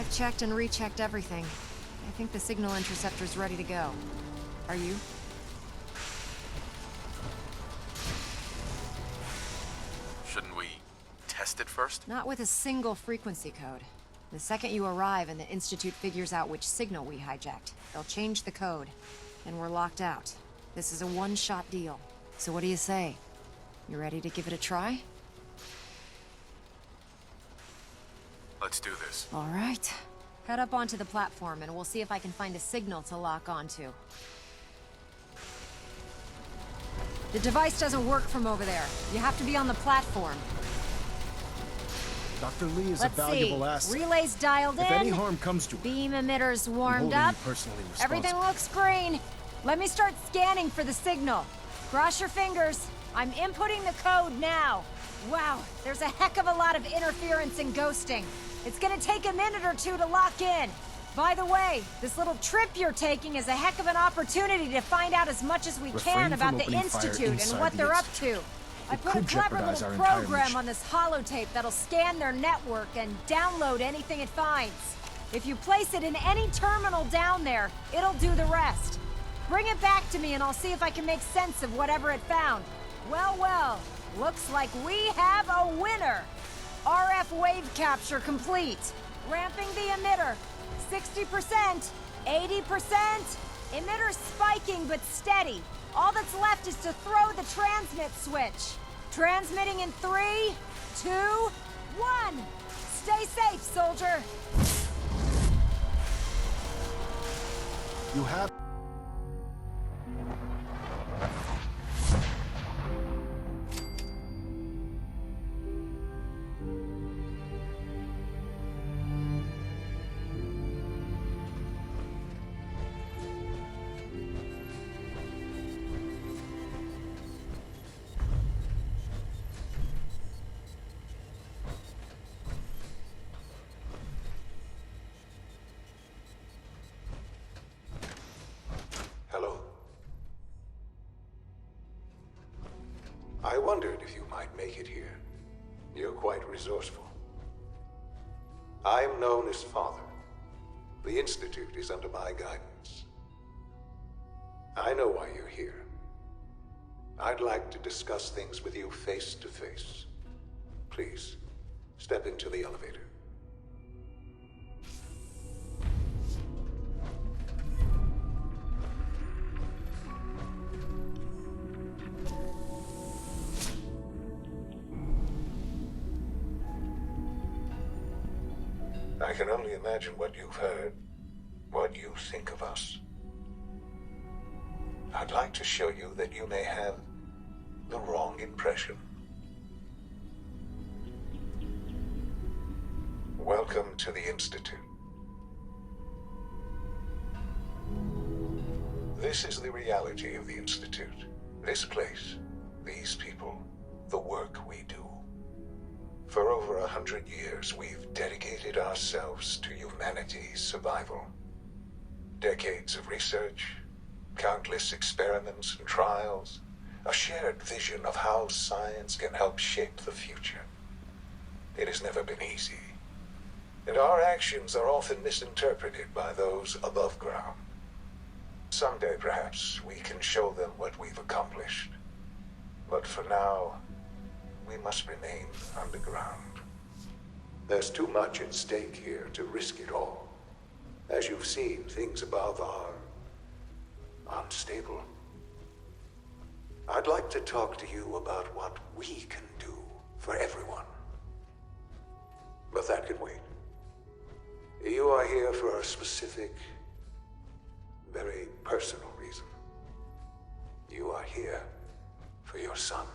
I've checked and rechecked everything. I think the signal interceptor's ready to go. Are you? Shouldn't we test it first? Not with a single frequency code. The second you arrive and the Institute figures out which signal we hijacked, they'll change the code, and we're locked out. This is a one-shot deal. So what do you say? You ready to give it a try? Let's do this. All right. Head up onto the platform and we'll see if I can find a signal to lock onto. The device doesn't work from over there. You have to be on the platform. Dr. Lee is a valuable asset. Relays dialed in. If any harm comes to her, beam emitters warmed I'm up. holding you personally responsible. Everything looks green. Let me start scanning for the signal. Cross your fingers. I'm inputting the code now. Wow, there's a heck of a lot of interference and ghosting. It's gonna take a minute or two to lock in. By the way, this little trip you're taking is a heck of an opportunity to find out as much as we can about the Institute and what they're up to. I put a clever little program on this holotape that'll scan their network and download anything it finds. If you place it in any terminal down there, it'll do the rest. Bring it back to me and I'll see if I can make sense of whatever it found. Well, well, looks like we have a winner. RF wave capture complete. Ramping the emitter. 60%, 80%. Emitter spiking but steady. All that's left is to throw the transmit switch. Transmitting in 3, 2, 1. Stay safe, soldier. you have... I wondered if you might make it here. You're quite resourceful. I'm known as Father. The Institute is under my guidance. I know why you're here. I'd like to discuss things with you face to face. Please, step into the elevator. I can only imagine what you've heard, what you think of us. I'd like to show you that you may have the wrong impression. Welcome to the Institute. This is the reality of the Institute. This place, these people, the work we do. For over 100 years, we've dedicated ourselves to humanity's survival. Decades of research, countless experiments and trials, a shared vision of how science can help shape the future. It has never been easy, and our actions are often misinterpreted by those above ground. Someday, perhaps, we can show them what we've accomplished. But for now, we must remain underground. There's too much at stake here to risk it all. As you've seen, things above are unstable. I'd like to talk to you about what we can do for everyone. But that can wait. You are here for a specific, very personal reason. You are here for your son.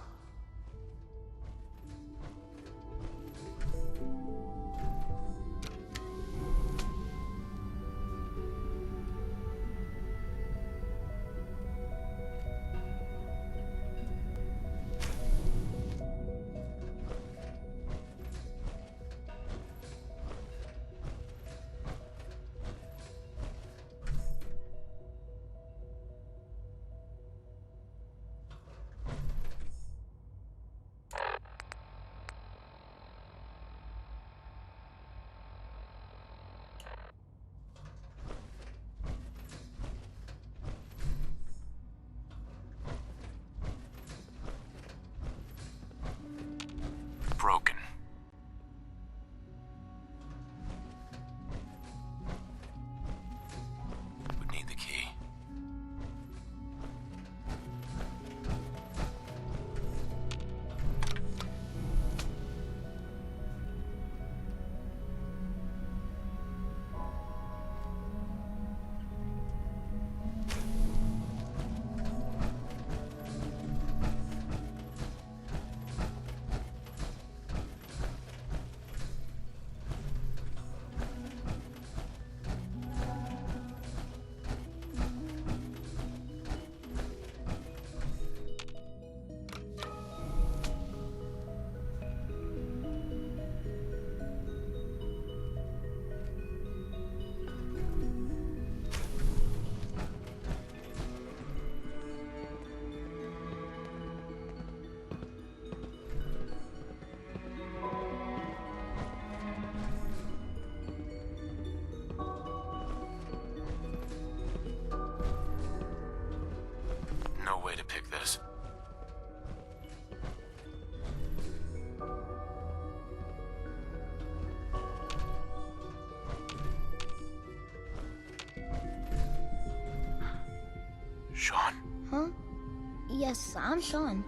Yes, I'm Sean.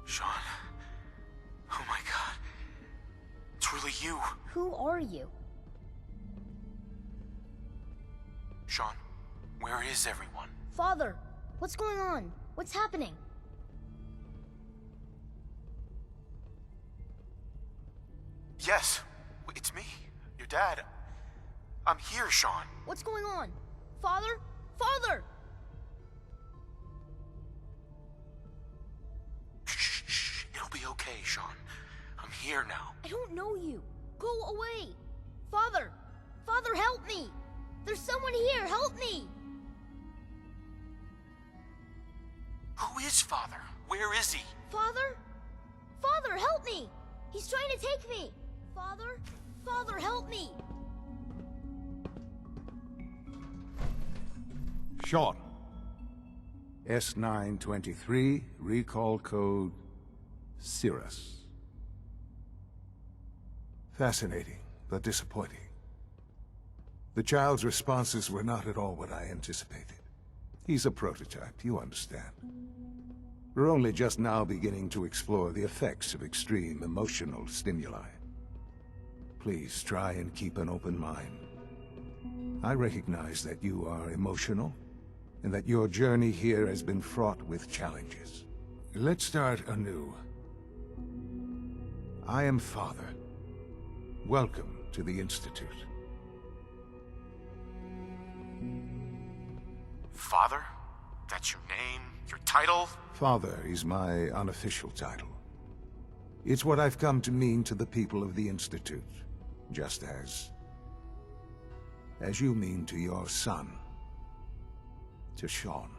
Sean. Oh my god. It's really you. Who are you? Sean, where is everyone? Father, what's going on? What's happening? Yes, it's me, your dad. I'm here, Sean. What's going on? Father? Father! Shh. It'll be okay, Sean. I'm here now. I don't know you. Go away. Father! Father, help me! There's someone here, help me! Who is Father? Where is he? Father? Father, help me! He's trying to take me! Father? Father, help me! Sean. S923, recall code Cirrus. Fascinating, but disappointing. The child's responses were not at all what I anticipated. He's a prototype, you understand. We're only just now beginning to explore the effects of extreme emotional stimuli. Please try and keep an open mind. I recognize that you are emotional, and that your journey here has been fraught with challenges. Let's start anew. I am Father. Welcome to the Institute. Father? That's your name? Your title? Father is my unofficial title. It's what I've come to mean to the people of the Institute, just as you mean to your son, to Sean.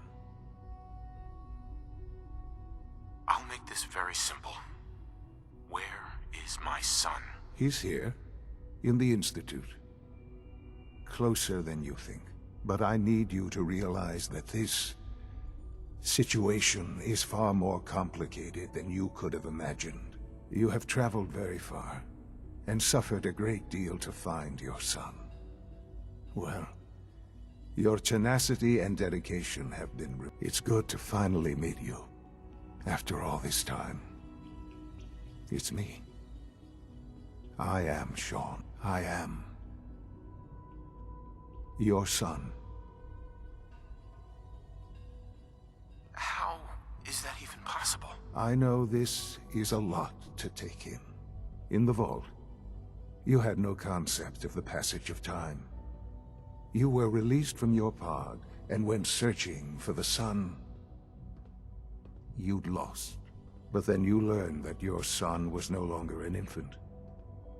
I'll make this very simple. Where is my son? He's here, in the Institute. Closer than you think. But I need you to realize that this situation is far more complicated than you could have imagined. You have traveled very far, and suffered a great deal to find your son. Well, your tenacity and dedication have been... It's good to finally meet you, after all this time. It's me. I am Sean. I am your son. How is that even possible? I know this is a lot to take in. In the vault, you had no concept of the passage of time. You were released from your pod and went searching for the son you'd lost. But then you learned that your son was no longer an infant,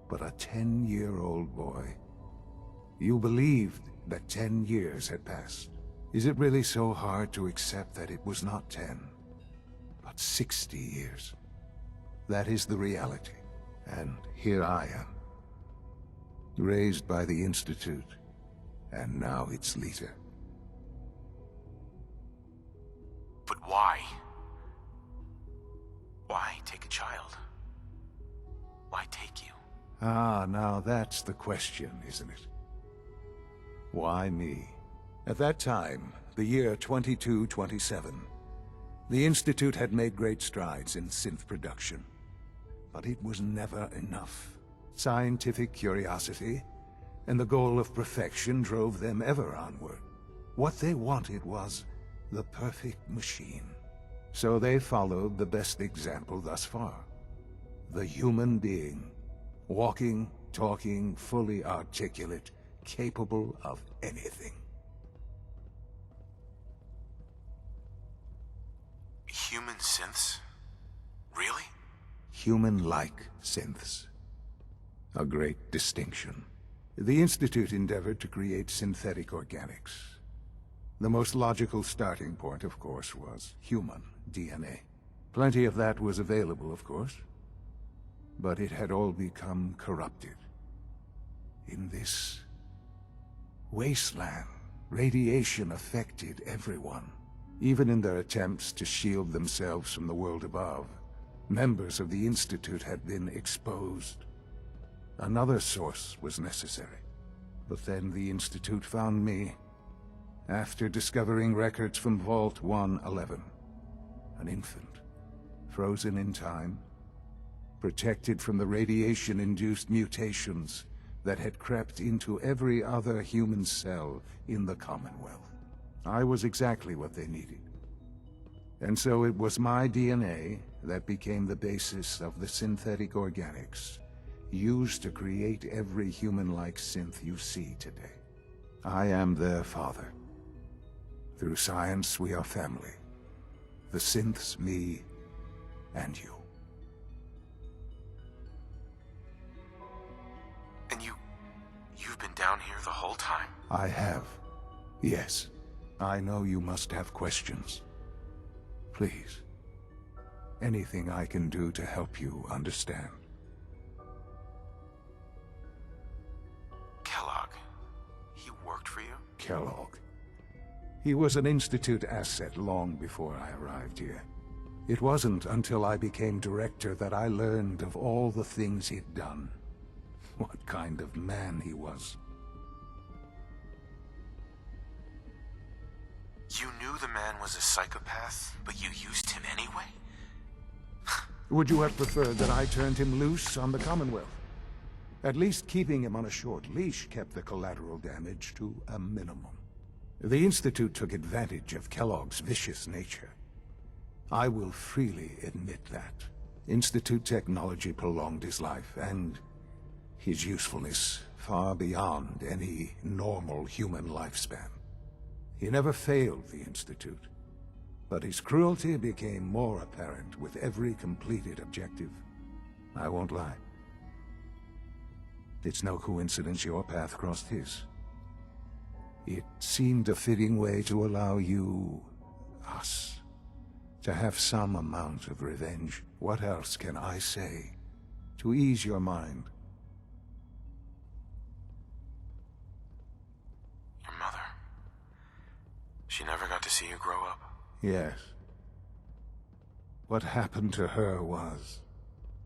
but a 10-year-old boy. You believed that 10 years had passed. Is it really so hard to accept that it was not 10, but 60 years? That is the reality. And here I am, raised by the Institute, and now its leader. But why? Why take a child? Why take you? Ah, now that's the question, isn't it? Why me? At that time, the year 2227, the Institute had made great strides in synth production. But it was never enough. Scientific curiosity and the goal of perfection drove them ever onward. What they wanted was the perfect machine. So they followed the best example thus far. The human being. Walking, talking, fully articulate, capable of anything. Human synths? Really? Human-like synths. A great distinction. The Institute endeavored to create synthetic organics. The most logical starting point, of course, was human DNA. Plenty of that was available, of course. But it had all become corrupted. In this wasteland, radiation affected everyone. Even in their attempts to shield themselves from the world above, members of the Institute had been exposed. Another source was necessary. But then the Institute found me, after discovering records from Vault 111. An infant, frozen in time, protected from the radiation-induced mutations that had crept into every other human cell in the Commonwealth. I was exactly what they needed. And so it was my DNA that became the basis of the synthetic organics used to create every human-like synth you see today. I am their father. Through science, we are family. The synths, me, and you. And you've been down here the whole time? I have. Yes. I know you must have questions. Please. Anything I can do to help you understand. Kellogg. He worked for you? Kellogg. He was an Institute asset long before I arrived here. It wasn't until I became director that I learned of all the things he'd done. What kind of man he was. You knew the man was a psychopath, but you used him anyway? Would you have preferred that I turned him loose on the Commonwealth? At least keeping him on a short leash kept the collateral damage to a minimum. The Institute took advantage of Kellogg's vicious nature. I will freely admit that. Institute technology prolonged his life, and his usefulness far beyond any normal human lifespan. He never failed the Institute, but his cruelty became more apparent with every completed objective. I won't lie. It's no coincidence your path crossed his. It seemed a fitting way to allow you, us, to have some amount of revenge. What else can I say to ease your mind? Your mother. She never got to see you grow up? Yes. What happened to her was...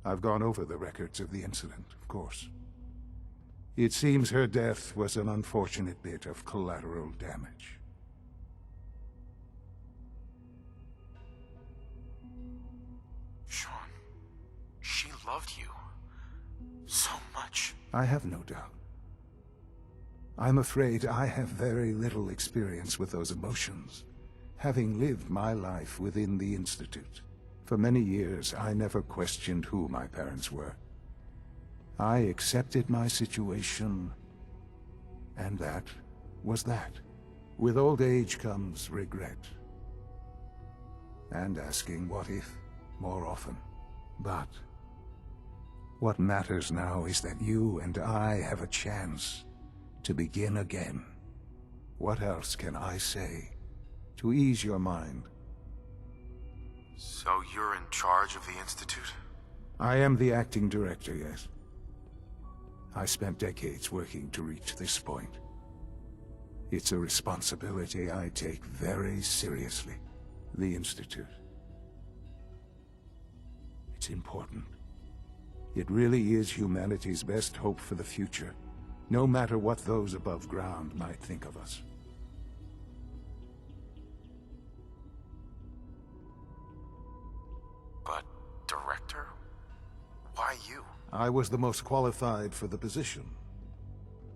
I've gone over the records of the incident, of course. It seems her death was an unfortunate bit of collateral damage. Sean, she loved you so much. I have no doubt. I'm afraid I have very little experience with those emotions, having lived my life within the Institute. For many years, I never questioned who my parents were. I accepted my situation, and that was that. With old age comes regret, and asking what if more often. But what matters now is that you and I have a chance to begin again. What else can I say to ease your mind? So you're in charge of the Institute? I am the acting director, yes. I spent decades working to reach this point. It's a responsibility I take very seriously. The Institute. It's important. It really is humanity's best hope for the future, no matter what those above ground might think of us. But, Director? Why you? I was the most qualified for the position,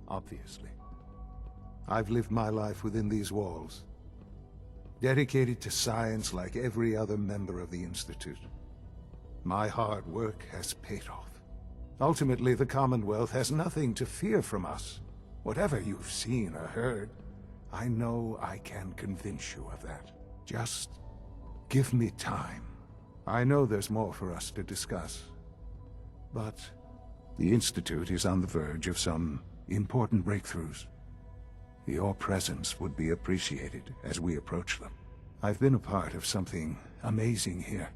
obviously. I've lived my life within these walls, dedicated to science like every other member of the Institute. My hard work has paid off. Ultimately, the Commonwealth has nothing to fear from us. Whatever you've seen or heard, I know I can convince you of that. Just give me time. I know there's more for us to discuss. But the Institute is on the verge of some important breakthroughs. Your presence would be appreciated as we approach them. I've been a part of something amazing here.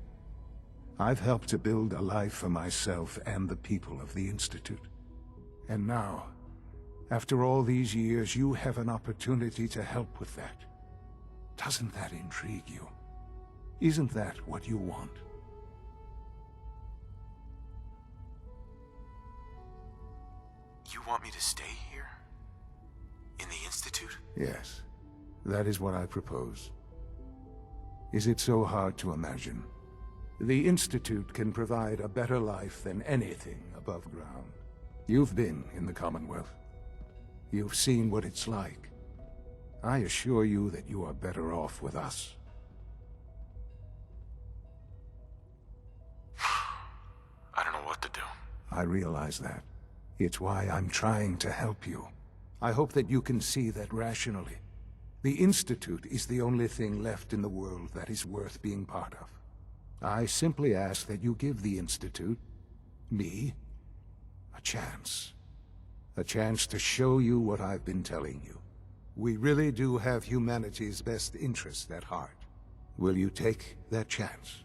I've helped to build a life for myself and the people of the Institute. And now, after all these years, you have an opportunity to help with that. Doesn't that intrigue you? Isn't that what you want? You want me to stay here? Yes, that is what I propose. Is it so hard to imagine? The Institute can provide a better life than anything above ground. You've been in the Commonwealth. You've seen what it's like. I assure you that you are better off with us. I don't know what to do. I realize that. It's why I'm trying to help you. I hope that you can see that rationally. The Institute is the only thing left in the world that is worth being part of. I simply ask that you give the Institute, me, a chance. A chance to show you what I've been telling you. We really do have humanity's best interest at heart. Will you take that chance?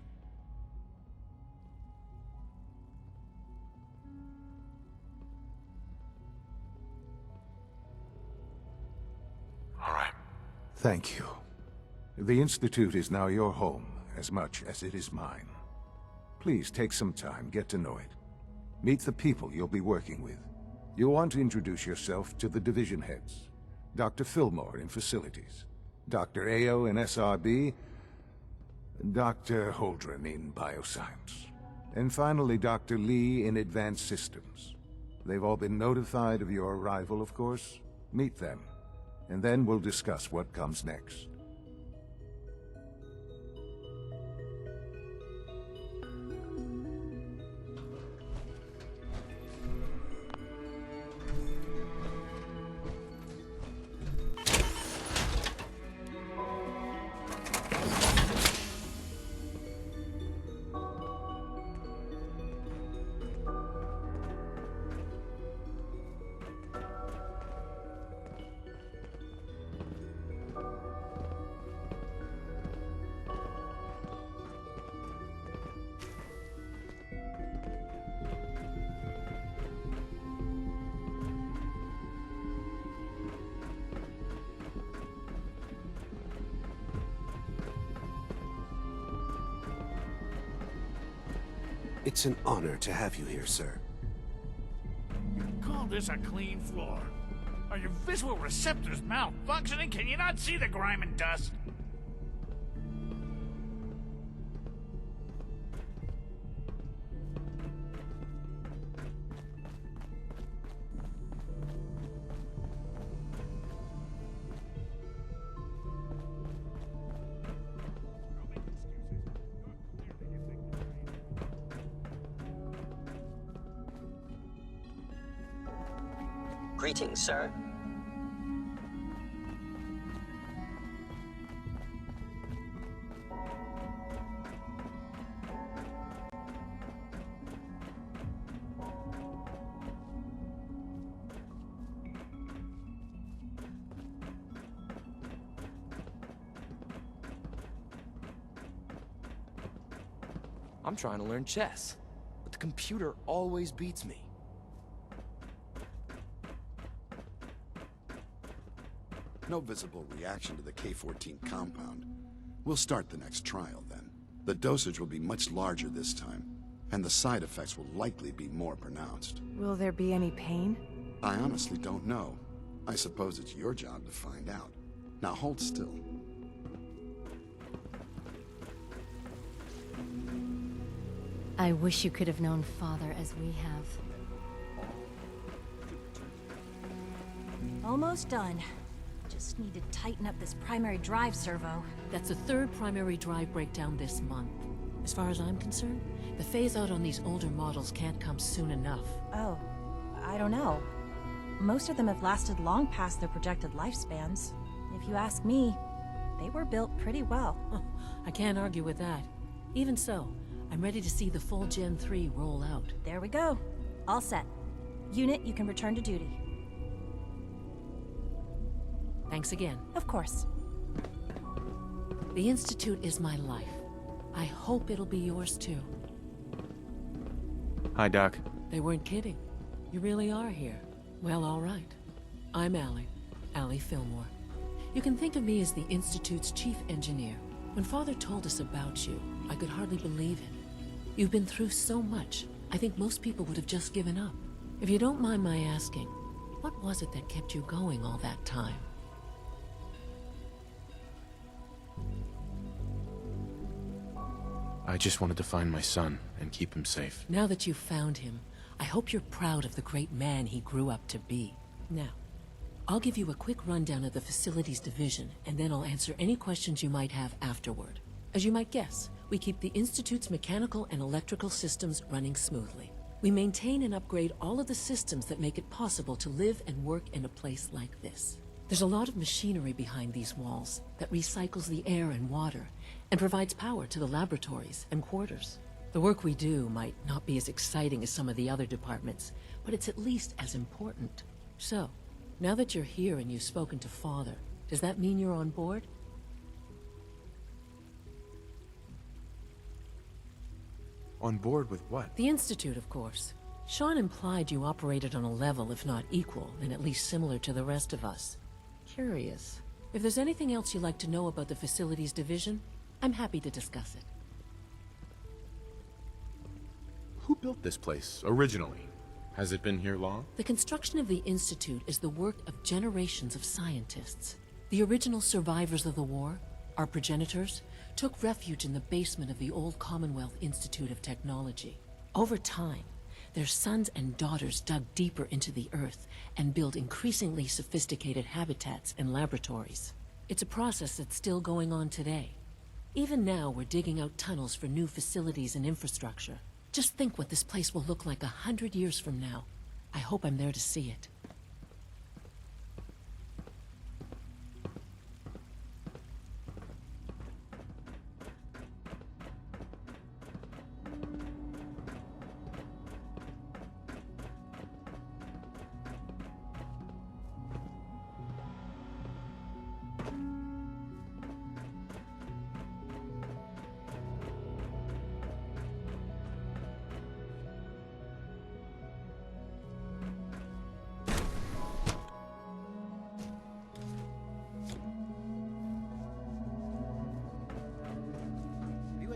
All right. Thank you. The Institute is now your home, as much as it is mine. Please take some time, get to know it. Meet the people you'll be working with. You'll want to introduce yourself to the division heads. Dr. Fillmore in Facilities, Dr. Ayo in SRB, Dr. Holdren in Bioscience, and finally Dr. Lee in Advanced Systems. They've all been notified of your arrival, of course. Meet them, and then we'll discuss what comes next. It's an honor to have you here, sir. Call this a clean floor? Are your visual receptors malfunctioning? Can you not see the grime and dust? Greetings, sir. I'm trying to learn chess, but the computer always beats me. No visible reaction to the K-14 compound. We'll start the next trial, then. The dosage will be much larger this time, and the side effects will likely be more pronounced. Will there be any pain? I honestly don't know. I suppose it's your job to find out. Now hold still. I wish you could have known Father as we have. Almost done. Just need to tighten up this primary drive servo. That's the third primary drive breakdown this month. As far as I'm concerned, the phase-out on these older models can't come soon enough. Oh, I don't know. Most of them have lasted long past their projected lifespans. If you ask me, they were built pretty well. I can't argue with that. Even so, I'm ready to see the full Gen 3 roll out. There we go. All set. Unit, you can return to duty. Thanks again. Of course. The Institute is my life. I hope it'll be yours too. Hi, Doc. They weren't kidding. You really are here. Well, all right. I'm Allie Fillmore. You can think of me as the Institute's chief engineer. When Father told us about you, I could hardly believe it. You've been through so much, I think most people would have just given up. If you don't mind my asking, what was it that kept you going all that time? I just wanted to find my son and keep him safe. Now that you've found him, I hope you're proud of the great man he grew up to be. Now, I'll give you a quick rundown of the Facilities Division, and then I'll answer any questions you might have afterward. As you might guess, we keep the Institute's mechanical and electrical systems running smoothly. We maintain and upgrade all of the systems that make it possible to live and work in a place like this. There's a lot of machinery behind these walls that recycles the air and water and provides power to the laboratories and quarters. The work we do might not be as exciting as some of the other departments, but it's at least as important. So, now that you're here and you've spoken to Father, does that mean you're on board? On board with what? The Institute, of course. Sean implied you operated on a level, if not equal, then at least similar to the rest of us. Curious. If there's anything else you'd like to know about the Facilities Division, I'm happy to discuss it. Who built this place, originally? Has it been here long? The construction of the Institute is the work of generations of scientists. The original survivors of the war, our progenitors, took refuge in the basement of the old Commonwealth Institute of Technology. Over time, their sons and daughters dug deeper into the earth and built increasingly sophisticated habitats and laboratories. It's a process that's still going on today. Even now, we're digging out tunnels for new facilities and infrastructure. Just think what this place will look like 100 years from now. I hope I'm there to see it.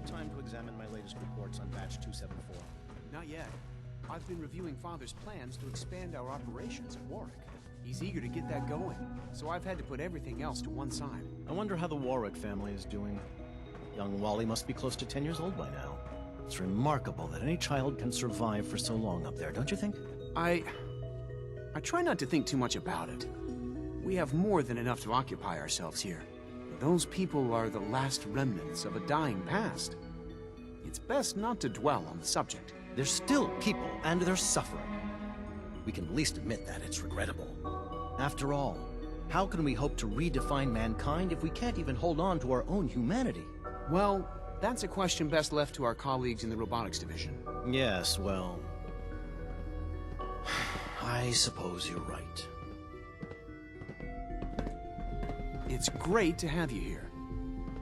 Time to examine my latest reports on batch 274. Not yet. I've been reviewing Father's plans to expand our operations at Warwick. He's eager to get that going, so I've had to put everything else to one side. I wonder how the Warwick family is doing. Young Wally must be close to 10 years old by now. It's remarkable that any child can survive for so long up there, don't you think? I try not to think too much about it. We have more than enough to occupy ourselves here. Those people are the last remnants of a dying past. It's best not to dwell on the subject. They're still people, and they're suffering. We can at least admit that it's regrettable. After all, how can we hope to redefine mankind if we can't even hold on to our own humanity? Well, that's a question best left to our colleagues in the robotics division. Yes, well... I suppose you're right. It's great to have you here.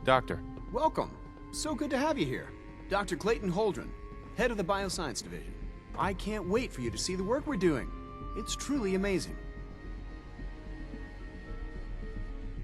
Doctor. Welcome. So good to have you here. Dr. Clayton Holdren, head of the Bioscience Division. I can't wait for you to see the work we're doing. It's truly amazing.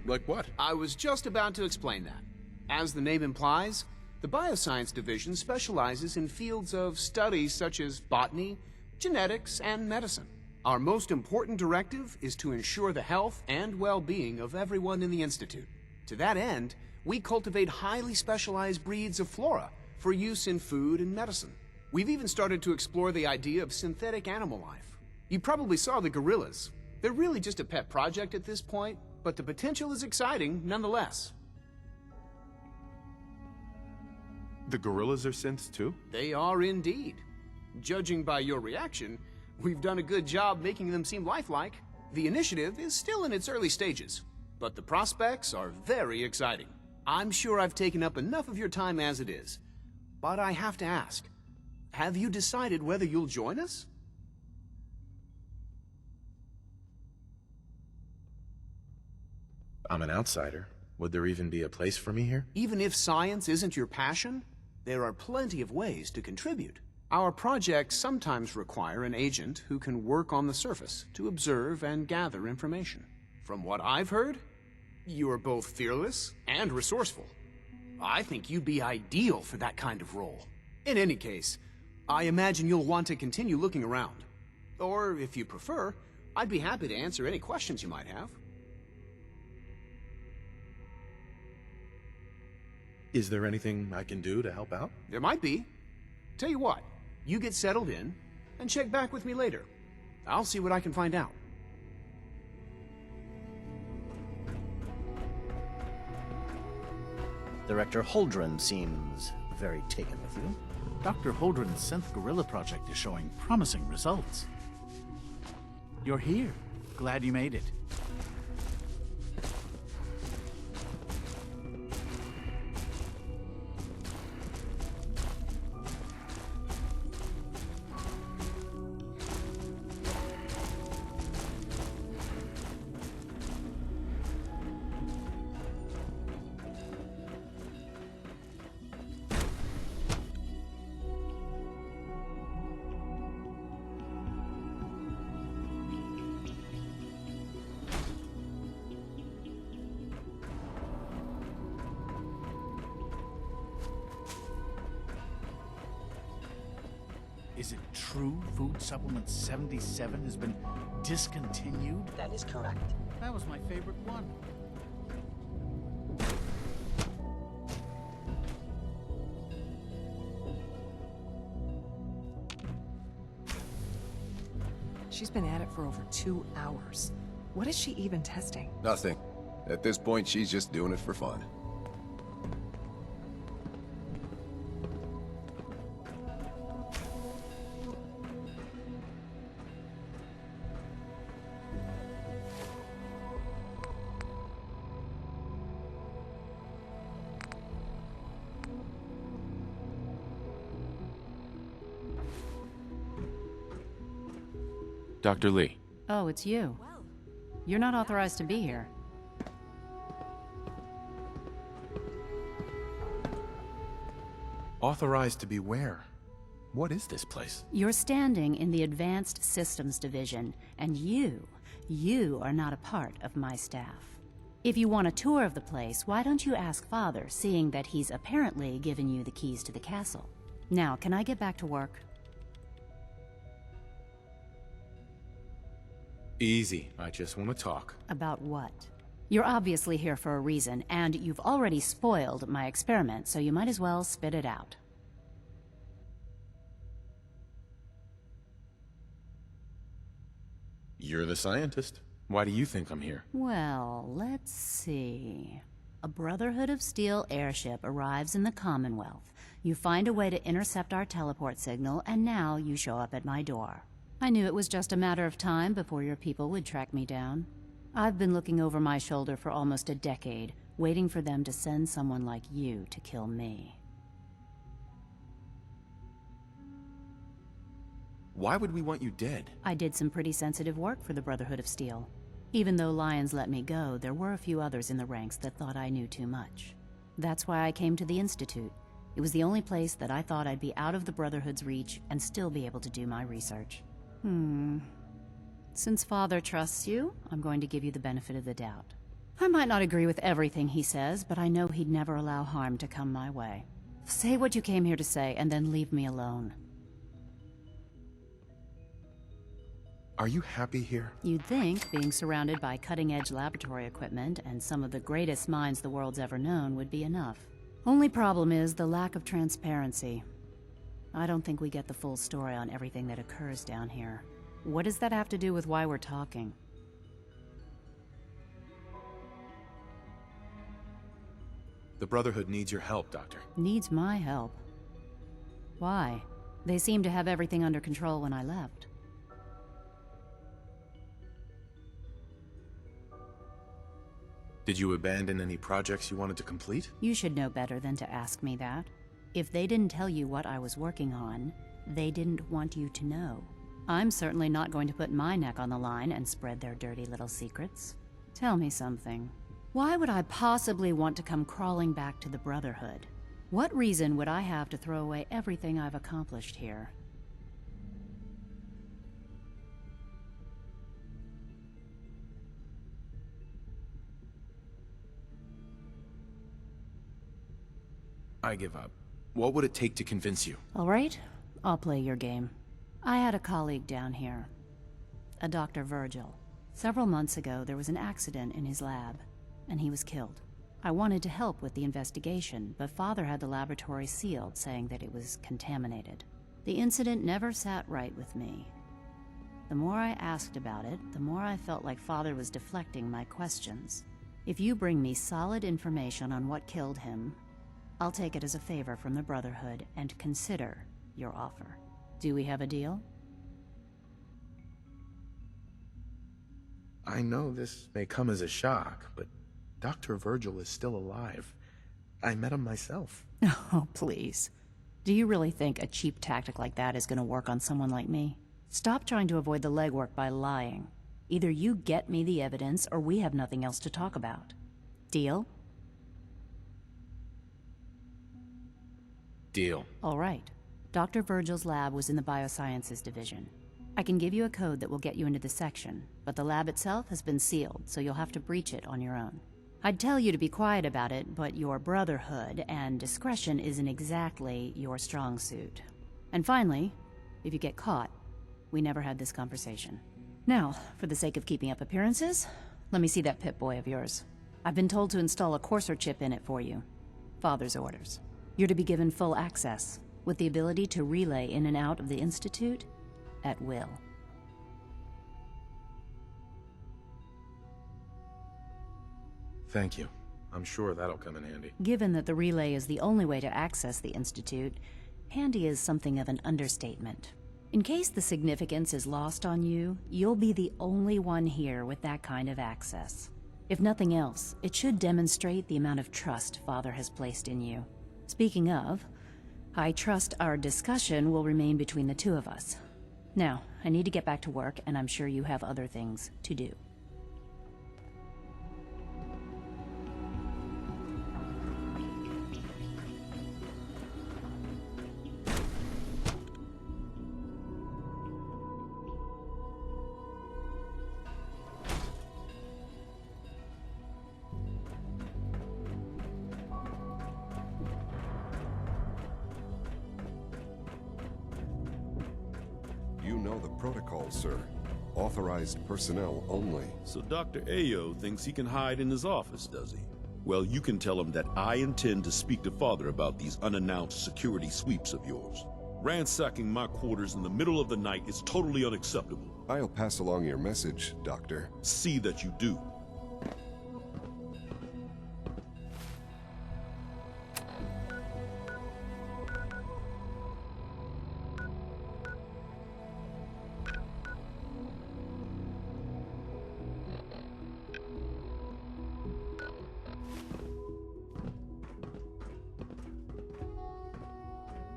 Like what? I was just about to explain that. As the name implies, the Bioscience Division specializes in fields of studies such as botany, genetics, and medicine. Our most important directive is to ensure the health and well-being of everyone in the Institute. To that end, we cultivate highly specialized breeds of flora for use in food and medicine. We've even started to explore the idea of synthetic animal life. You probably saw the gorillas. They're really just a pet project at this point, but the potential is exciting nonetheless. The gorillas are synths too? They are indeed. Judging by your reaction, we've done a good job making them seem lifelike. The initiative is still in its early stages, but the prospects are very exciting. I'm sure I've taken up enough of your time as it is, but I have to ask, have you decided whether you'll join us? I'm an outsider. Would there even be a place for me here? Even if science isn't your passion, there are plenty of ways to contribute. Our projects sometimes require an agent who can work on the surface to observe and gather information. From what I've heard, you are both fearless and resourceful. I think you'd be ideal for that kind of role. In any case, I imagine you'll want to continue looking around. Or, if you prefer, I'd be happy to answer any questions you might have. Is there anything I can do to help out? There might be. Tell you what, you get settled in, and check back with me later. I'll see what I can find out. Director Holdren seems very taken with you. Dr. Holdren's synth gorilla project is showing promising results. You're here. Glad you made it. Is it true Food Supplement 77 has been discontinued? That is correct. That was my favorite one. She's been at it for over 2 hours. What is she even testing? Nothing. At this point, she's just doing it for fun. Dr. Lee. Oh, it's you. You're not authorized to be here. Authorized to be where? What is this place? You're standing in the Advanced Systems Division, and you are not a part of my staff. If you want a tour of the place, why don't you ask Father, seeing that he's apparently given you the keys to the castle? Now, can I get back to work? Easy. I just want to talk. About what? You're obviously here for a reason, and you've already spoiled my experiment, so you might as well spit it out. You're the scientist. Why do you think I'm here? Well, let's see. A Brotherhood of Steel airship arrives in the Commonwealth. You find a way to intercept our teleport signal, and now you show up at my door. I knew it was just a matter of time before your people would track me down. I've been looking over my shoulder for almost a decade, waiting for them to send someone like you to kill me. Why would we want you dead? I did some pretty sensitive work for the Brotherhood of Steel. Even though Lyons let me go, there were a few others in the ranks that thought I knew too much. That's why I came to the Institute. It was the only place that I thought I'd be out of the Brotherhood's reach and still be able to do my research. Since Father trusts you, I'm going to give you the benefit of the doubt. I might not agree with everything he says, but I know he'd never allow harm to come my way. Say what you came here to say, and then leave me alone. Are you happy here? You'd think being surrounded by cutting-edge laboratory equipment and some of the greatest minds the world's ever known would be enough. Only problem is the lack of transparency. I don't think we get the full story on everything that occurs down here. What does that have to do with why we're talking? The Brotherhood needs your help, Doctor. Needs my help? Why? They seemed to have everything under control when I left. Did you abandon any projects you wanted to complete? You should know better than to ask me that. If they didn't tell you what I was working on, they didn't want you to know. I'm certainly not going to put my neck on the line and spread their dirty little secrets. Tell me something. Why would I possibly want to come crawling back to the Brotherhood? What reason would I have to throw away everything I've accomplished here? I give up. What would it take to convince you? All right, I'll play your game. I had a colleague down here, a Dr. Virgil. Several months ago, there was an accident in his lab, and he was killed. I wanted to help with the investigation, but Father had the laboratory sealed, saying that it was contaminated. The incident never sat right with me. The more I asked about it, the more I felt like Father was deflecting my questions. If you bring me solid information on what killed him, I'll take it as a favor from the Brotherhood and consider your offer. Do we have a deal? I know this may come as a shock, but Dr. Virgil is still alive. I met him myself. Oh, please. Do you really think a cheap tactic like that is going to work on someone like me? Stop trying to avoid the legwork by lying. Either you get me the evidence, or we have nothing else to talk about. Deal? Deal. All right. Dr. Virgil's lab was in the Biosciences Division. I can give you a code that will get you into the section, but the lab itself has been sealed, so you'll have to breach it on your own. I'd tell you to be quiet about it, but your Brotherhood and discretion isn't exactly your strong suit. And finally, if you get caught, we never had this conversation. Now, for the sake of keeping up appearances, let me see that Pip-Boy of yours. I've been told to install a Courser chip in it for you. Father's orders. You're to be given full access, with the ability to relay in and out of the Institute at will. Thank you. I'm sure that'll come in handy. Given that the relay is the only way to access the Institute, handy is something of an understatement. In case the significance is lost on you, you'll be the only one here with that kind of access. If nothing else, it should demonstrate the amount of trust Father has placed in you. Speaking of, I trust our discussion will remain between the two of us. Now, I need to get back to work, and I'm sure you have other things to do. You know the protocol, sir. Authorized personnel only. So Dr. Ayo thinks he can hide in his office, does he? Well, you can tell him that I intend to speak to Father about these unannounced security sweeps of yours. Ransacking my quarters in the middle of the night is totally unacceptable. I'll pass along your message, Doctor. See that you do.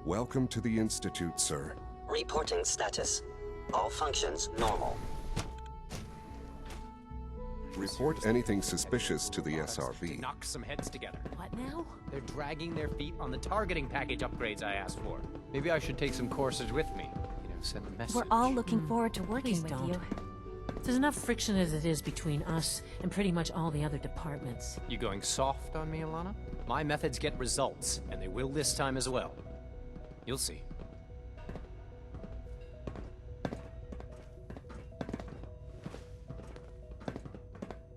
Welcome to the Institute, sir. Reporting status. All functions normal. Report anything suspicious to the SRB. Knock some heads together. What now? They're dragging their feet on the targeting package upgrades I asked for. Maybe I should take some courses with me. You know, send a message. We're all looking forward to working Please with don't. you. There's enough friction as it is between us and pretty much all the other departments. You going soft on me, Alana? My methods get results, and they will this time as well. You'll see.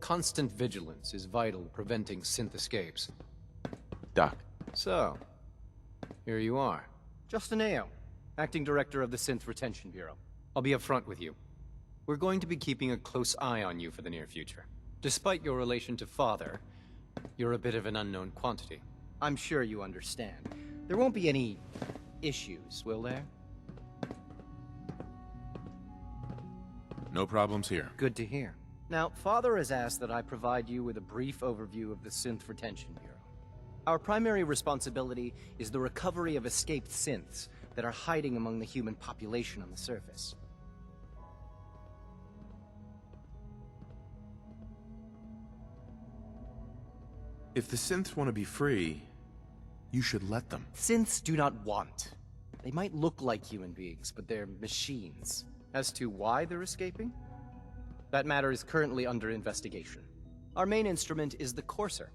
Constant vigilance is vital in preventing synth escapes. Doc. So, here you are. Justin Ayo, Acting Director of the Synth Retention Bureau. I'll be upfront with you. We're going to be keeping a close eye on you for the near future. Despite your relation to Father, you're a bit of an unknown quantity. I'm sure you understand. There won't be any issues, will there? No problems here. Good to hear. Now, Father has asked that I provide you with a brief overview of the Synth Retention Bureau. Our primary responsibility is the recovery of escaped synths that are hiding among the human population on the surface. If the synths want to be free, you should let them. Synths do not want. They might look like human beings, but they're machines. As to why they're escaping? That matter is currently under investigation. Our main instrument is the Courser,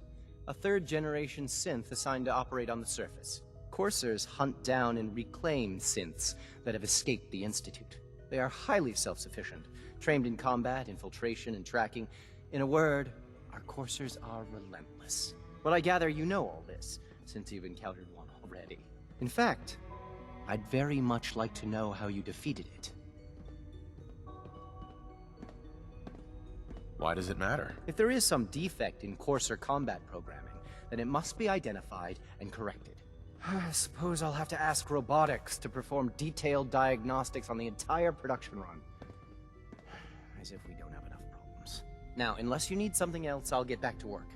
a third-generation synth assigned to operate on the surface. Coursers hunt down and reclaim synths that have escaped the Institute. They are highly self-sufficient, trained in combat, infiltration, and tracking. In a word, our Coursers are relentless. But I gather you know all this, since you've encountered one already. In fact, I'd very much like to know how you defeated it. Why does it matter? If there is some defect in coarser combat programming, then it must be identified and corrected. I suppose I'll have to ask robotics to perform detailed diagnostics on the entire production run. As if we don't have enough problems. Now, unless you need something else, I'll get back to work.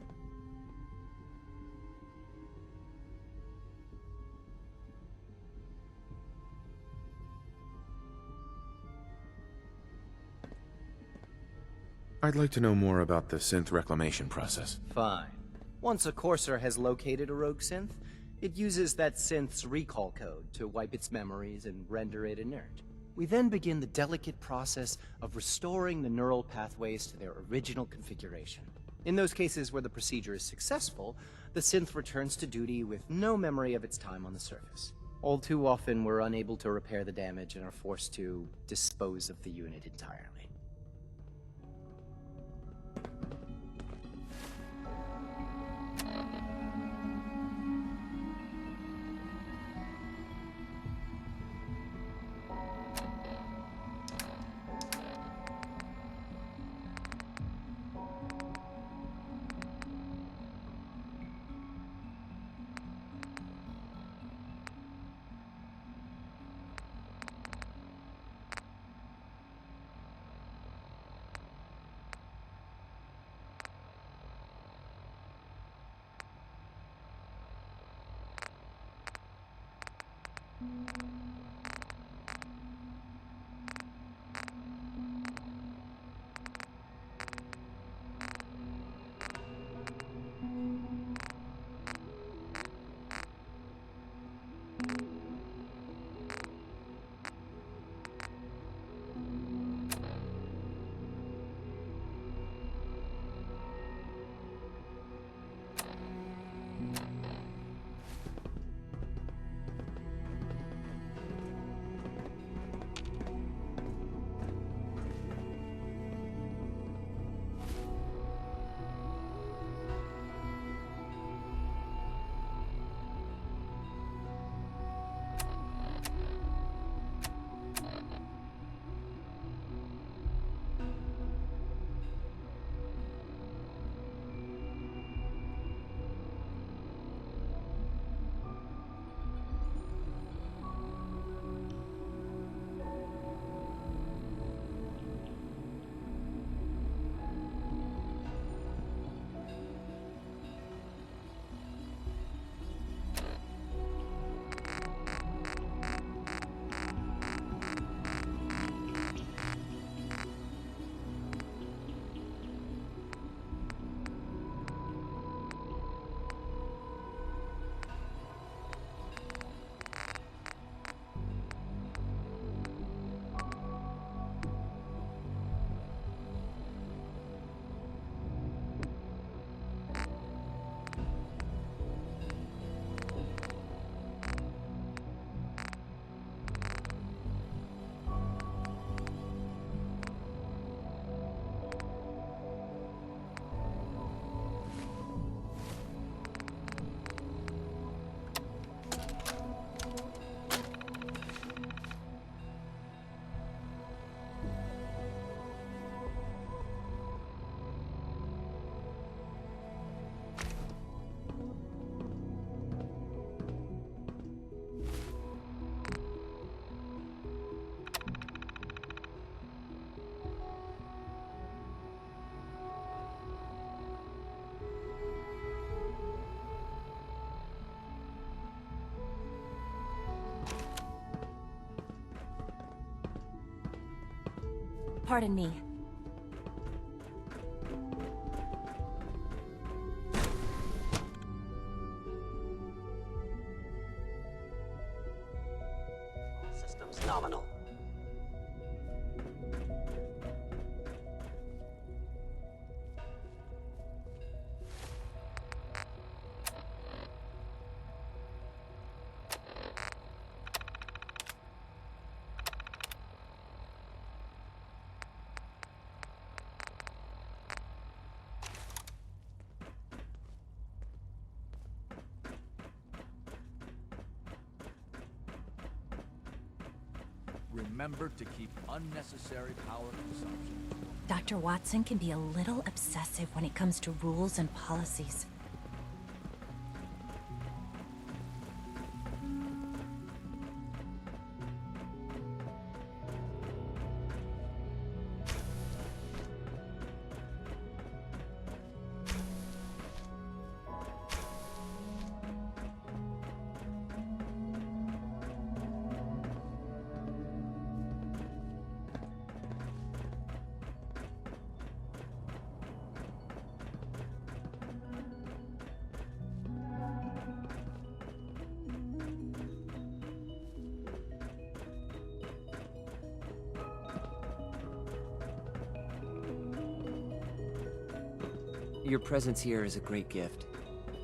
I'd like to know more about the synth reclamation process. Fine. Once a courser has located a rogue synth, it uses that synth's recall code to wipe its memories and render it inert. We then begin the delicate process of restoring the neural pathways to their original configuration. In those cases where the procedure is successful, the synth returns to duty with no memory of its time on the surface. All too often, we're unable to repair the damage and are forced to dispose of the unit entirely. Pardon me. Systems nominal. Remember to keep unnecessary power consumption. Dr. Watson can be a little obsessive when it comes to rules and policies. Your presence here is a great gift.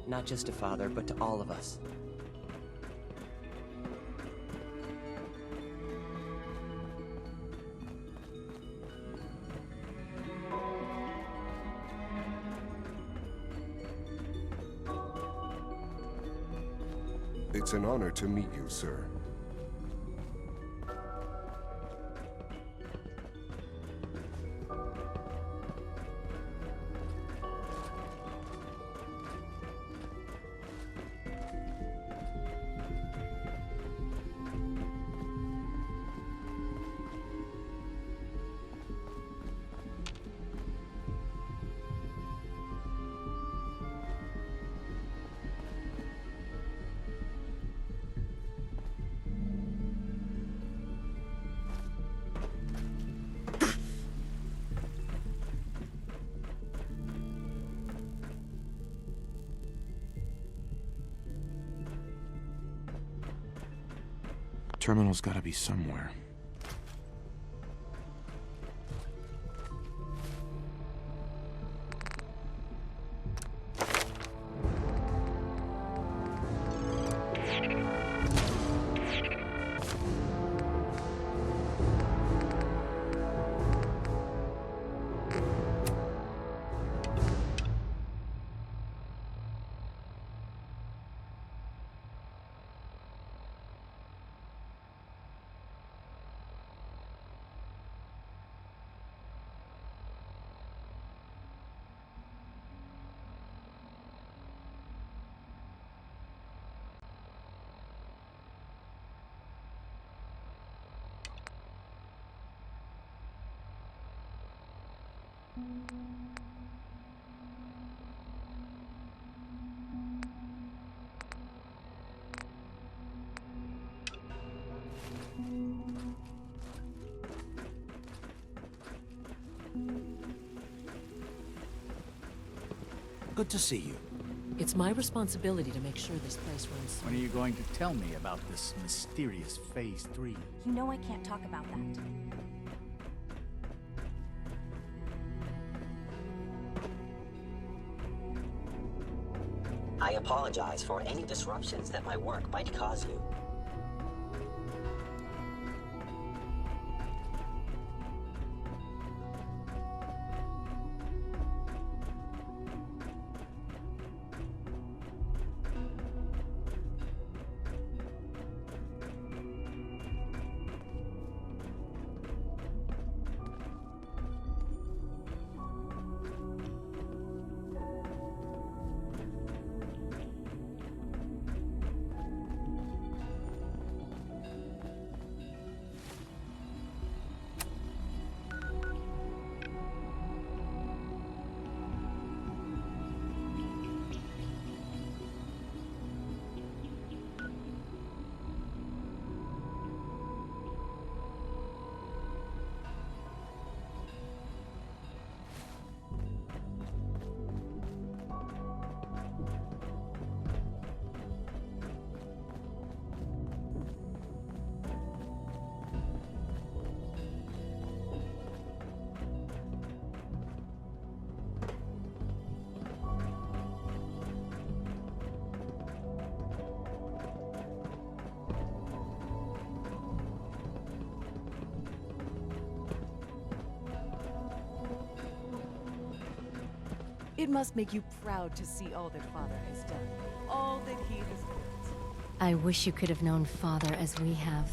Not just to Father, but to all of us. It's an honor to meet you, sir. Terminal's gotta be somewhere. Good to see you. It's my responsibility to make sure this place runs When are you going to tell me about this mysterious Phase 3? You know I can't talk about that. I apologize for any disruptions that my work might cause you. It must make you proud to see all that Father has done. All that he has built. I wish you could have known Father as we have.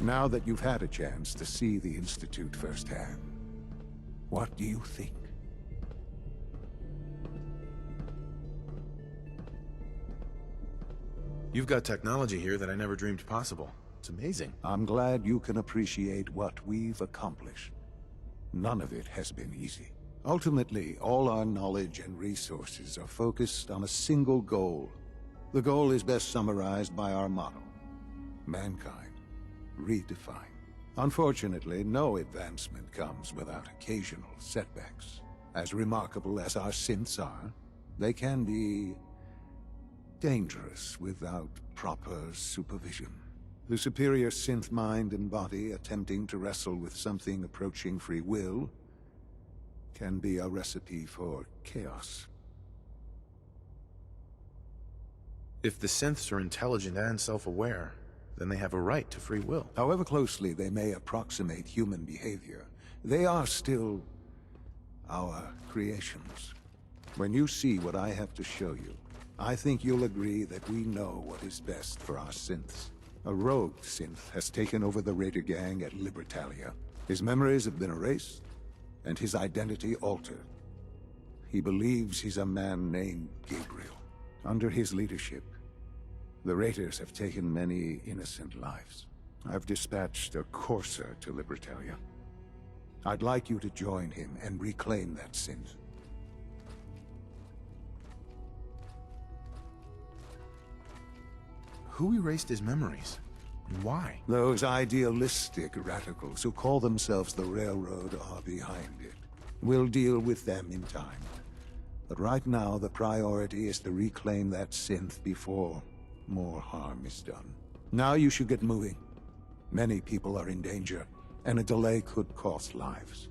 Now that you've had a chance to see the Institute firsthand, what do you think? You've got technology here that I never dreamed possible. It's amazing. I'm glad you can appreciate what we've accomplished. None of it has been easy. Ultimately, all our knowledge and resources are focused on a single goal. The goal is best summarized by our motto: mankind, redefined. Unfortunately, no advancement comes without occasional setbacks. As remarkable as our synths are, they can be dangerous without proper supervision. The superior synth mind and body attempting to wrestle with something approaching free will can be a recipe for chaos. If the synths are intelligent and self-aware, then they have a right to free will. However closely they may approximate human behavior, they are still our creations. When you see what I have to show you, I think you'll agree that we know what is best for our synths. A rogue synth has taken over the Raider gang at Libertalia. His memories have been erased, and his identity altered. He believes he's a man named Gabriel. Under his leadership, the Raiders have taken many innocent lives. I've dispatched a courser to Libertalia. I'd like you to join him and reclaim that synth. Who erased his memories? And why? Those idealistic radicals who call themselves the Railroad are behind it. We'll deal with them in time. But right now, the priority is to reclaim that synth before more harm is done. Now you should get moving. Many people are in danger, and a delay could cost lives.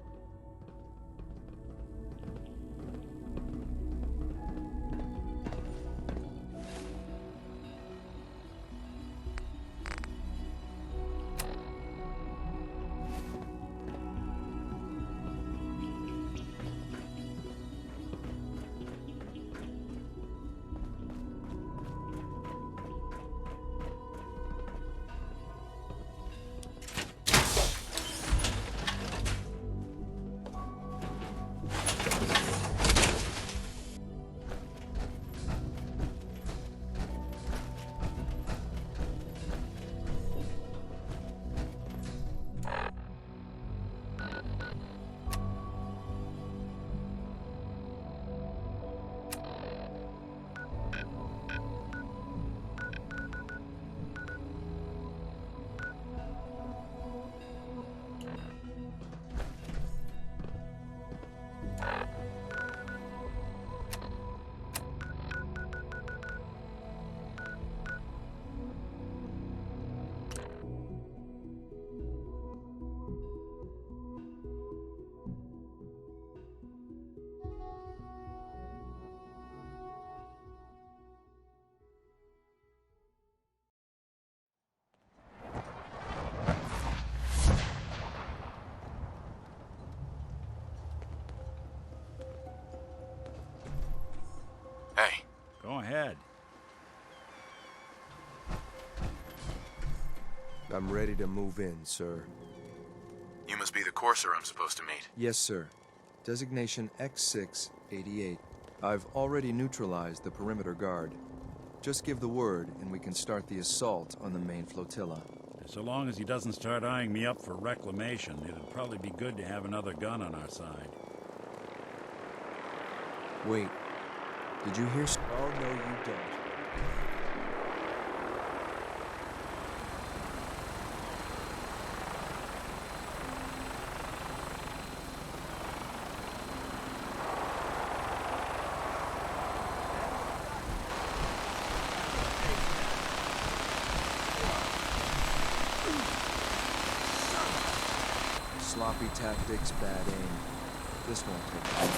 Go ahead. I'm ready to move in, sir. You must be the courser I'm supposed to meet. Yes, sir. Designation X688. I've already neutralized the perimeter guard. Just give the word, and we can start the assault on the main flotilla. So long as he doesn't start eyeing me up for reclamation, it'd probably be good to have another gun on our side. Wait. Did you hear? Oh, no, you don't. Sloppy tactics, bad aim. This won't take long.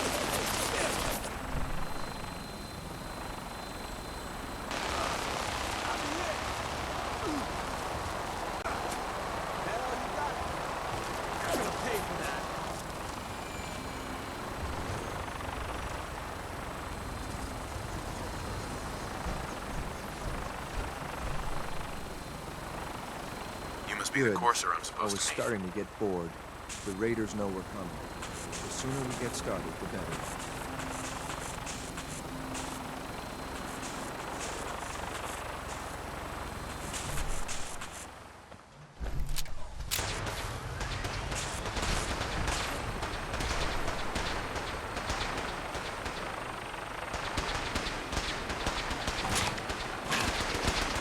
be the Good. courser I'm I supposed was to meet. starting to get bored. The raiders know we're coming. The sooner we get started, the better.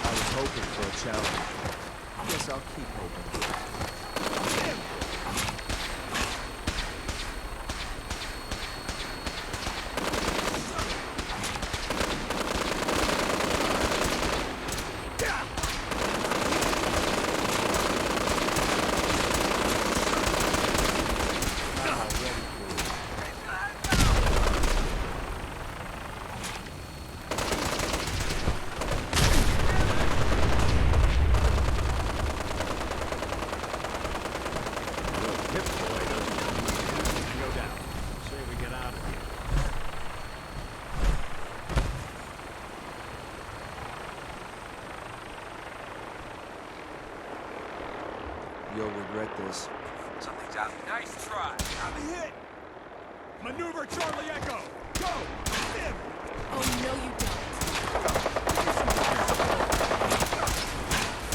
I was hoping for a challenge. Guess I'll keep hoping. You'll regret this. Something's out. Nice try. I'm hit. Maneuver Charlie Echo. Go. Sim. Oh, no, you don't.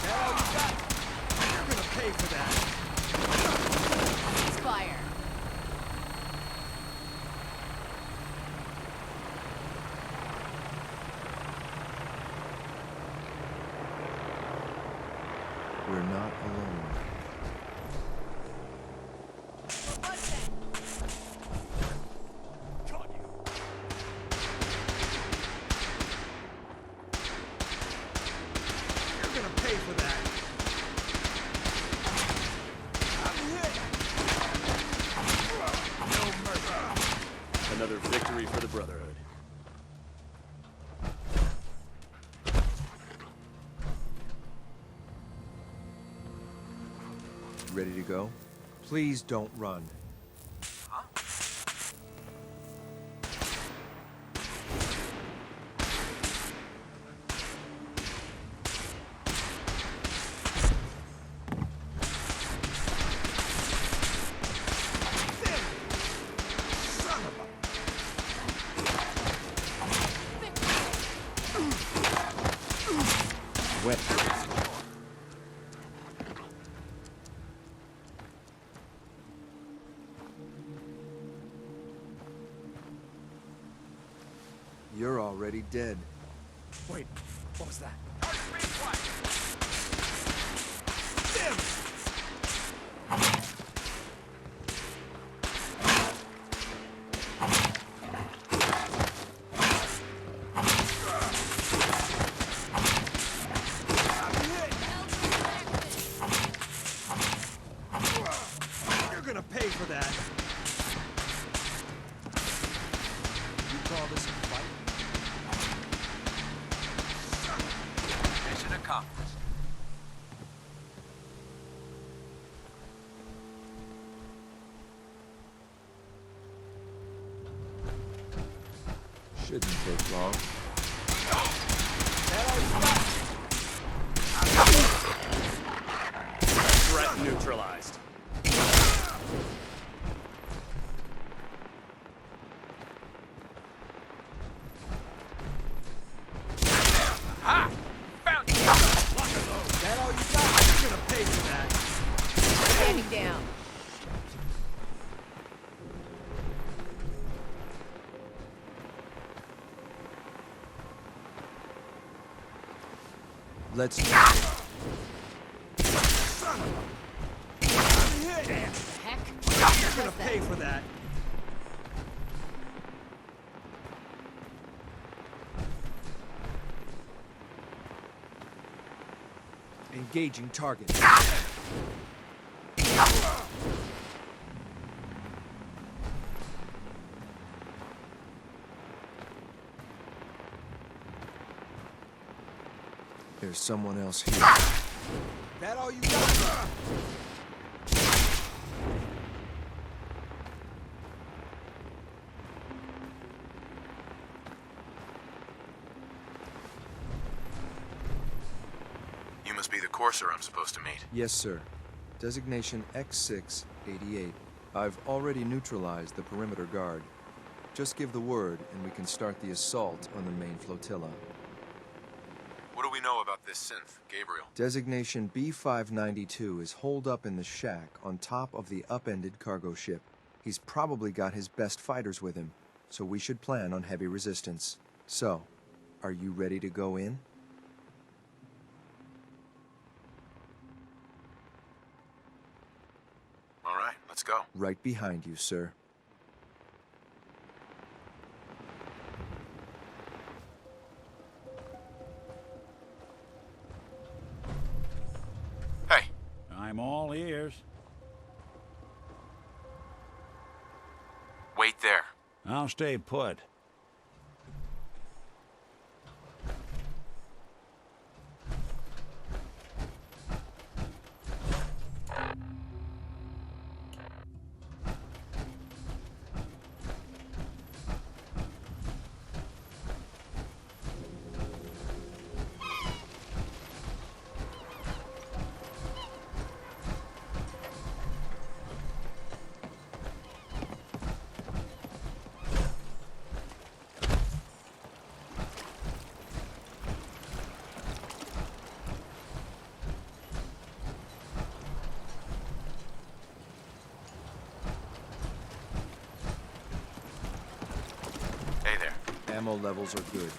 Now you got it. You're gonna pay for that. Fire. We're not alone. You're gonna pay for that. I'm hit. No mercy. Another victory for the Brotherhood. Ready to go? Please don't run. Wet. You're already dead. Wait, what was that? Sim! You're gonna pay for that. You call this a fight? Mission accomplished. Shouldn't take long. Threat neutralized. Ha! Found you! That all you got? You're gonna pay for that. Standing down. Let's Son of a... I'm hit! Damn. Heck. You're gonna pay for that. engaging target. There's someone else here. That all you got? You must be the courser I'm supposed to meet. Yes, sir. Designation X688. I've already neutralized the perimeter guard. Just give the word, and we can start the assault on the main flotilla. What do we know about this synth, Gabriel? Designation B592 is holed up in the shack on top of the upended cargo ship. He's probably got his best fighters with him, so we should plan on heavy resistance. So, are you ready to go in? All right, let's go. Right behind you, sir. Hey. I'm all ears. Wait there. I'll stay put. Ammo levels are good.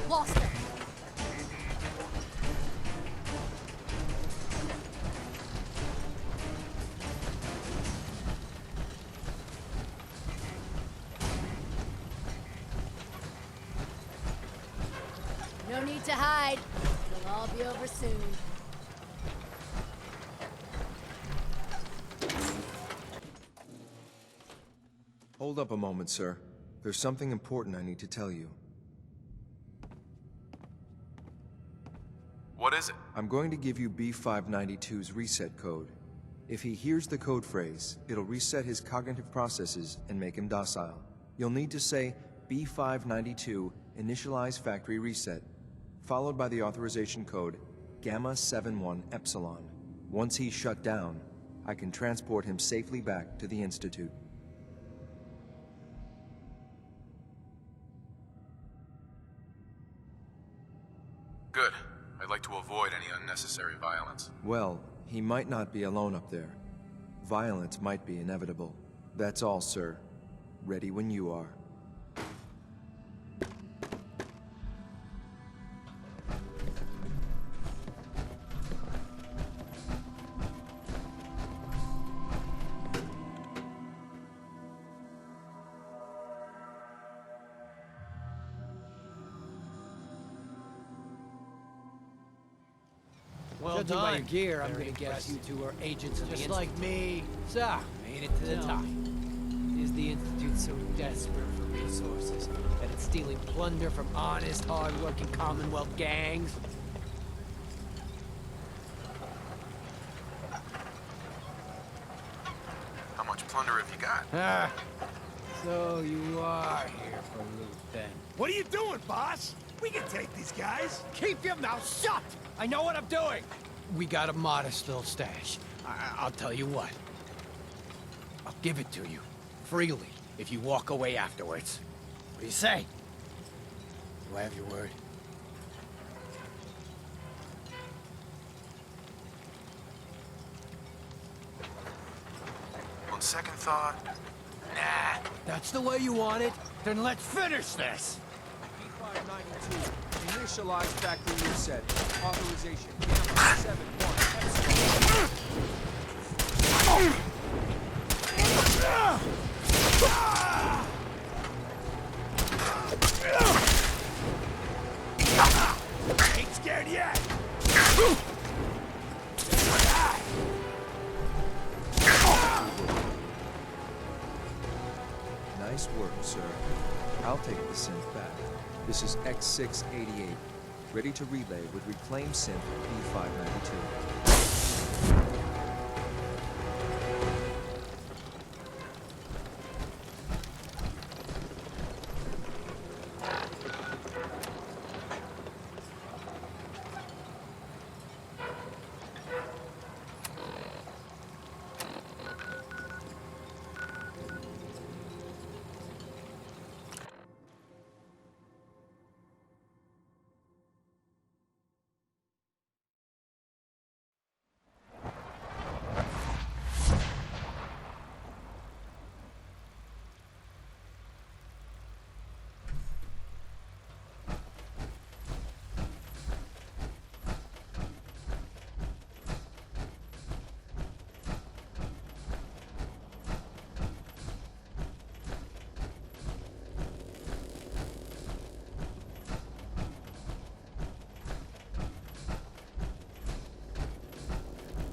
Lost it. No need to hide. It'll all be over soon. Hold up a moment, sir. There's something important I need to tell you. What is it? I'm going to give you B592's reset code. If he hears the code phrase, it'll reset his cognitive processes and make him docile. You'll need to say, B592 initialize factory reset, followed by the authorization code Gamma 71 Epsilon. Once he's shut down, I can transport him safely back to the Institute. Good. I'd like to avoid any unnecessary violence. Well, he might not be alone up there. Violence might be inevitable. That's all, sir. Ready when you are. Judging by your gear, I'm gonna guess you two are agents of the Institute. Just like me. So, made it to the top. Is the Institute so desperate for resources that it's stealing plunder from honest, hard-working Commonwealth gangs? How much plunder have you got? Ah, so you are here for loot, then. What are you doing, boss? We can take these guys. Keep your mouth shut! I know what I'm doing! We got a modest little stash. I'll tell you what. I'll give it to you. Freely, if you walk away afterwards. What do you say? Do I have your word? On second thought, nah. That's the way you want it? Then let's finish this! B592, initialize factory reset. Authorization, Gamma 71 Epsilon. Ain't scared yet. Nice work, sir. I'll take the synth back. This is X688, ready to relay with reclaimed synth B592.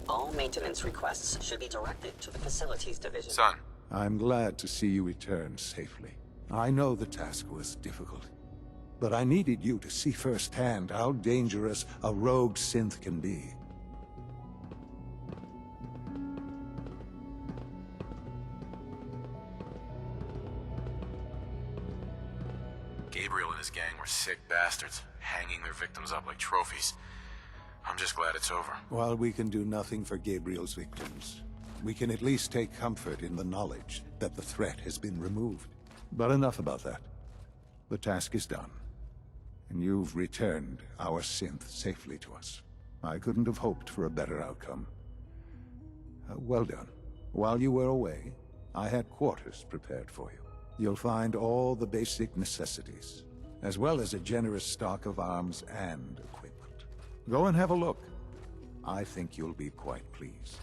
All maintenance requests should be directed to the Facilities Division. Son. I'm glad to see you return safely. I know the task was difficult, but I needed you to see firsthand how dangerous a rogue synth can be. Gabriel and his gang were sick bastards, hanging their victims up like trophies. I'm just glad it's over. While we can do nothing for Gabriel's victims, we can at least take comfort in the knowledge that the threat has been removed. But enough about that. The task is done, and you've returned our synth safely to us. I couldn't have hoped for a better outcome. Well done. While you were away, I had quarters prepared for you. You'll find all the basic necessities, as well as a generous stock of arms and equipment. Go and have a look. I think you'll be quite pleased.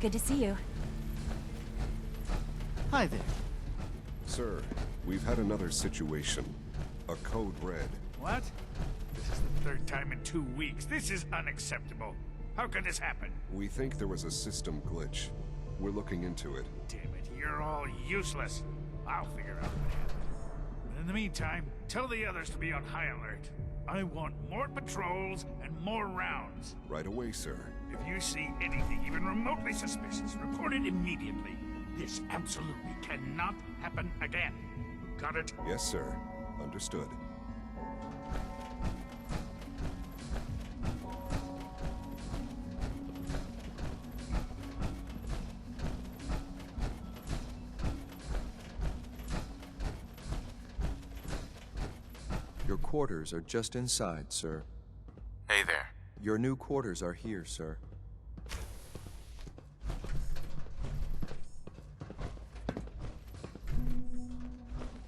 Good to see you. Hi there. Sir, we've had another situation. A code red. What? This is the third time in 2 weeks. This is unacceptable. How could this happen? We think there was a system glitch. We're looking into it. Damn it, you're all useless. I'll figure out what happened. But in the meantime, tell the others to be on high alert. I want more patrols and more rounds. Right away, sir. If you see anything even remotely suspicious, report it immediately. This absolutely cannot happen again. Got it? Yes, sir. Understood. Your quarters are just inside, sir. Hey there. Your new quarters are here, sir.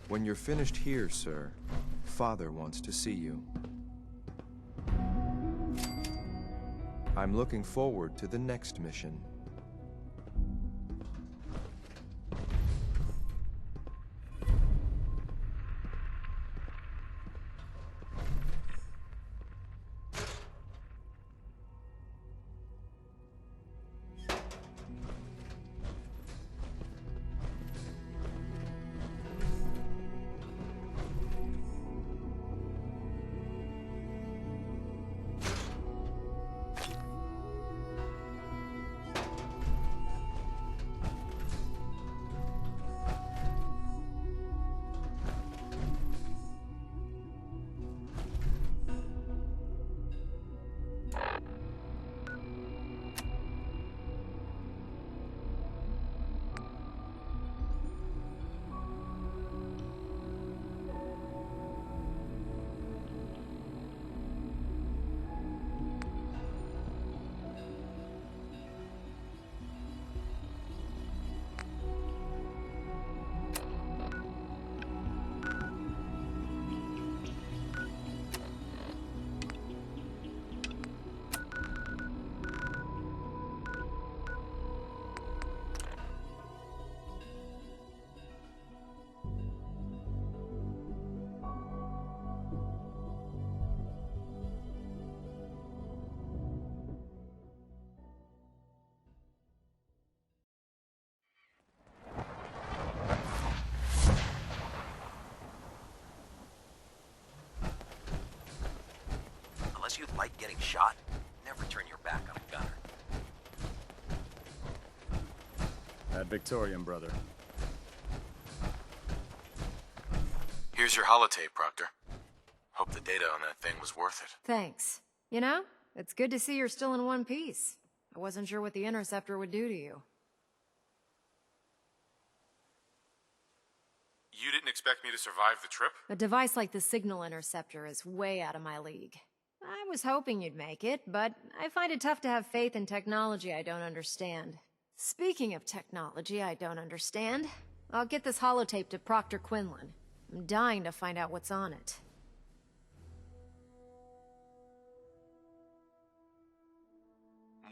When you're finished here, sir, Father wants to see you. I'm looking forward to the next mission. Unless you like getting shot, never turn your back on a gunner. Ad Victoriam, brother. Here's your holotape, Proctor. Hope the data on that thing was worth it. Thanks. You know, it's good to see you're still in one piece. I wasn't sure what the Interceptor would do to you. You didn't expect me to survive the trip? A device like the Signal Interceptor is way out of my league. I was hoping you'd make it, but I find it tough to have faith in technology I don't understand. Speaking of technology I don't understand, I'll get this holotape to Proctor Quinlan. I'm dying to find out what's on it.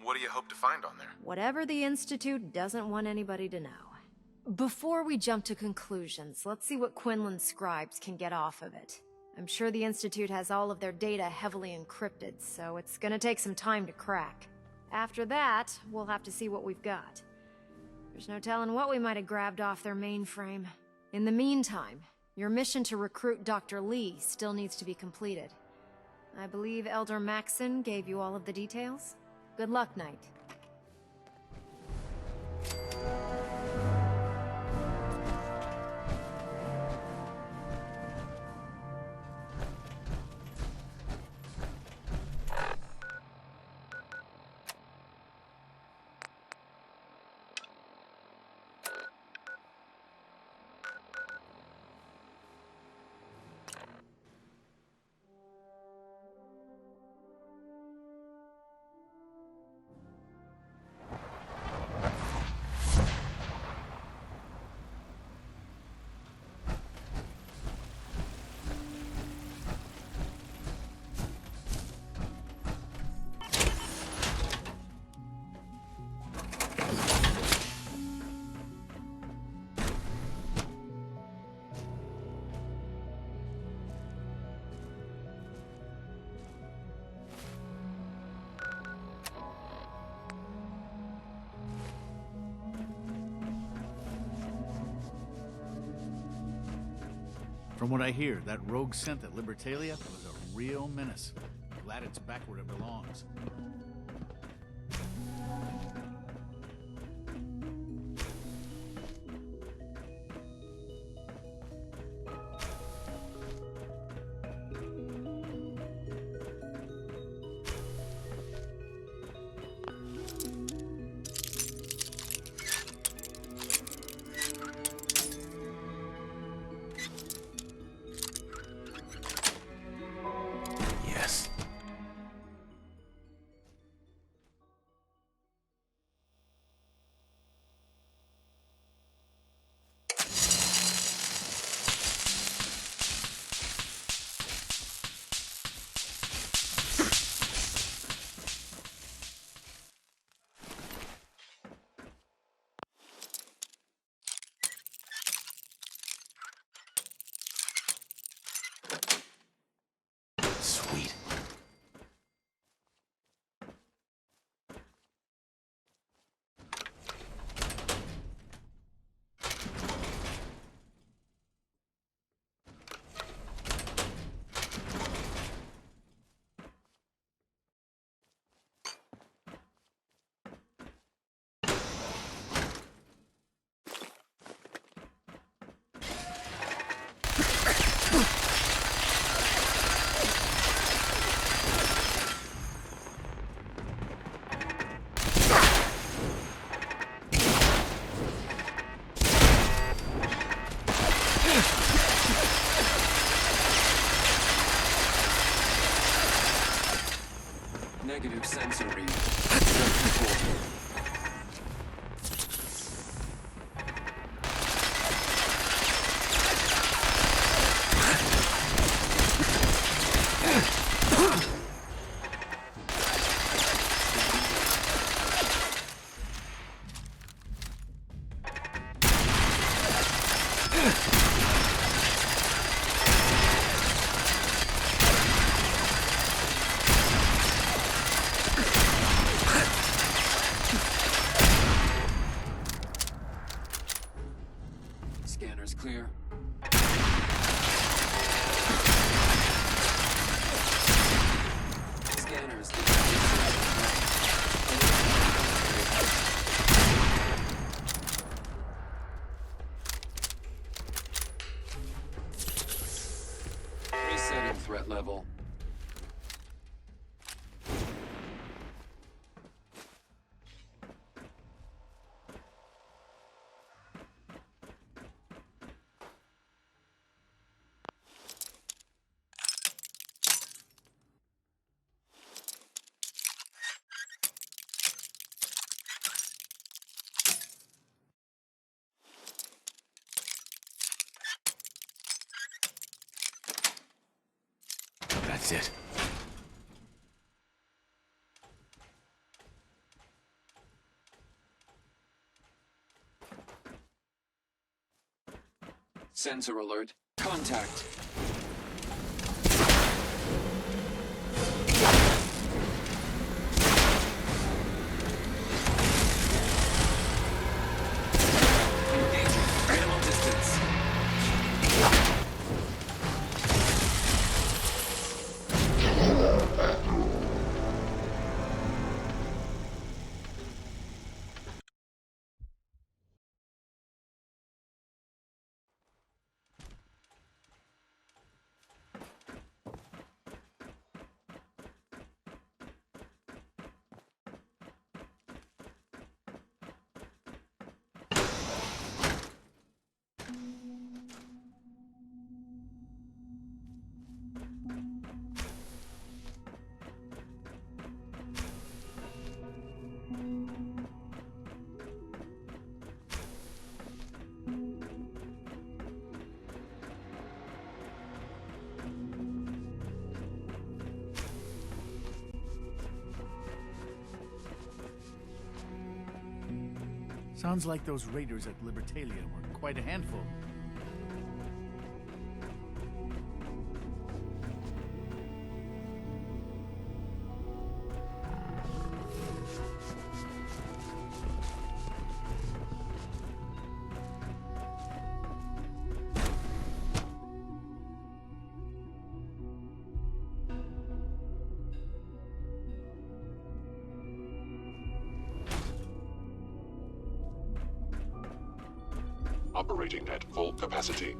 What do you hope to find on there? Whatever the Institute doesn't want anybody to know. Before we jump to conclusions, let's see what Quinlan's scribes can get off of it. I'm sure the Institute has all of their data heavily encrypted, so it's gonna take some time to crack. After that, we'll have to see what we've got. There's no telling what we might have grabbed off their mainframe. In the meantime, your mission to recruit Dr. Lee still needs to be completed. I believe Elder Maxson gave you all of the details? Good luck, Knight. From what I hear, that rogue synth at Libertalia was a real menace. Glad it's back where it belongs. Yes. Sweet. Negative sensor read. Scanner's clear. Scanners. Resetting threat level. That's it. Sensor alert. Contact. Engaging. Minimal distance. Sounds like those raiders at Libertalia were quite a handful. operating at full capacity.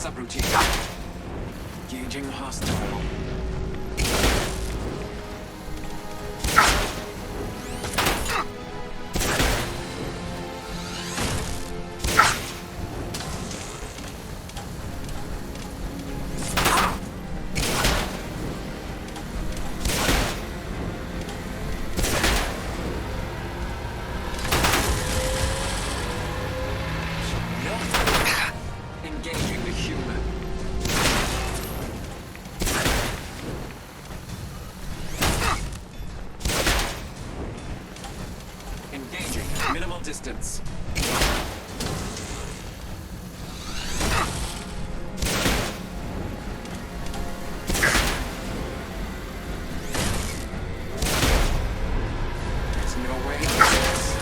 Subroutine. Engaging hostile. Engaging the human. Engaging at minimal distance. There's no way out of this.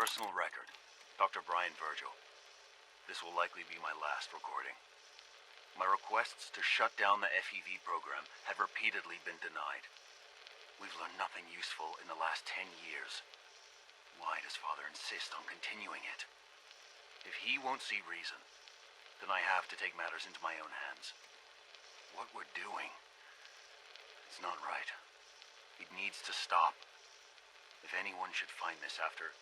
personal record, Dr. Brian Virgil. This will likely be my last recording. My requests to shut down the FEV program have repeatedly been denied. We've learned nothing useful in the last 10 years. Why does Father insist on continuing it? If he won't see reason, then I have to take matters into my own hands. What we're doing, it's not right. It needs to stop. If anyone should find this after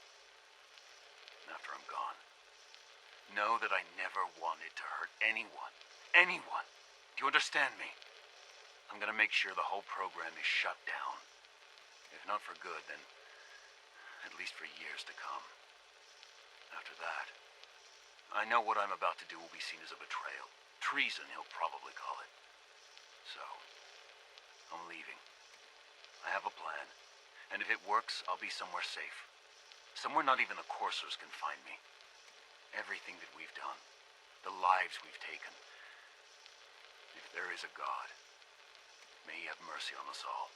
I'm gone, know that I never wanted to hurt anyone. Anyone! Do you understand me? I'm gonna make sure the whole program is shut down. If not for good, then at least for years to come. After that, I know what I'm about to do will be seen as a betrayal. Treason, he'll probably call it. So, I'm leaving. I have a plan, and if it works, I'll be somewhere safe. Somewhere not even the coursers can find me. Everything that we've done, the lives we've taken. If there is a God, may he have mercy on us all.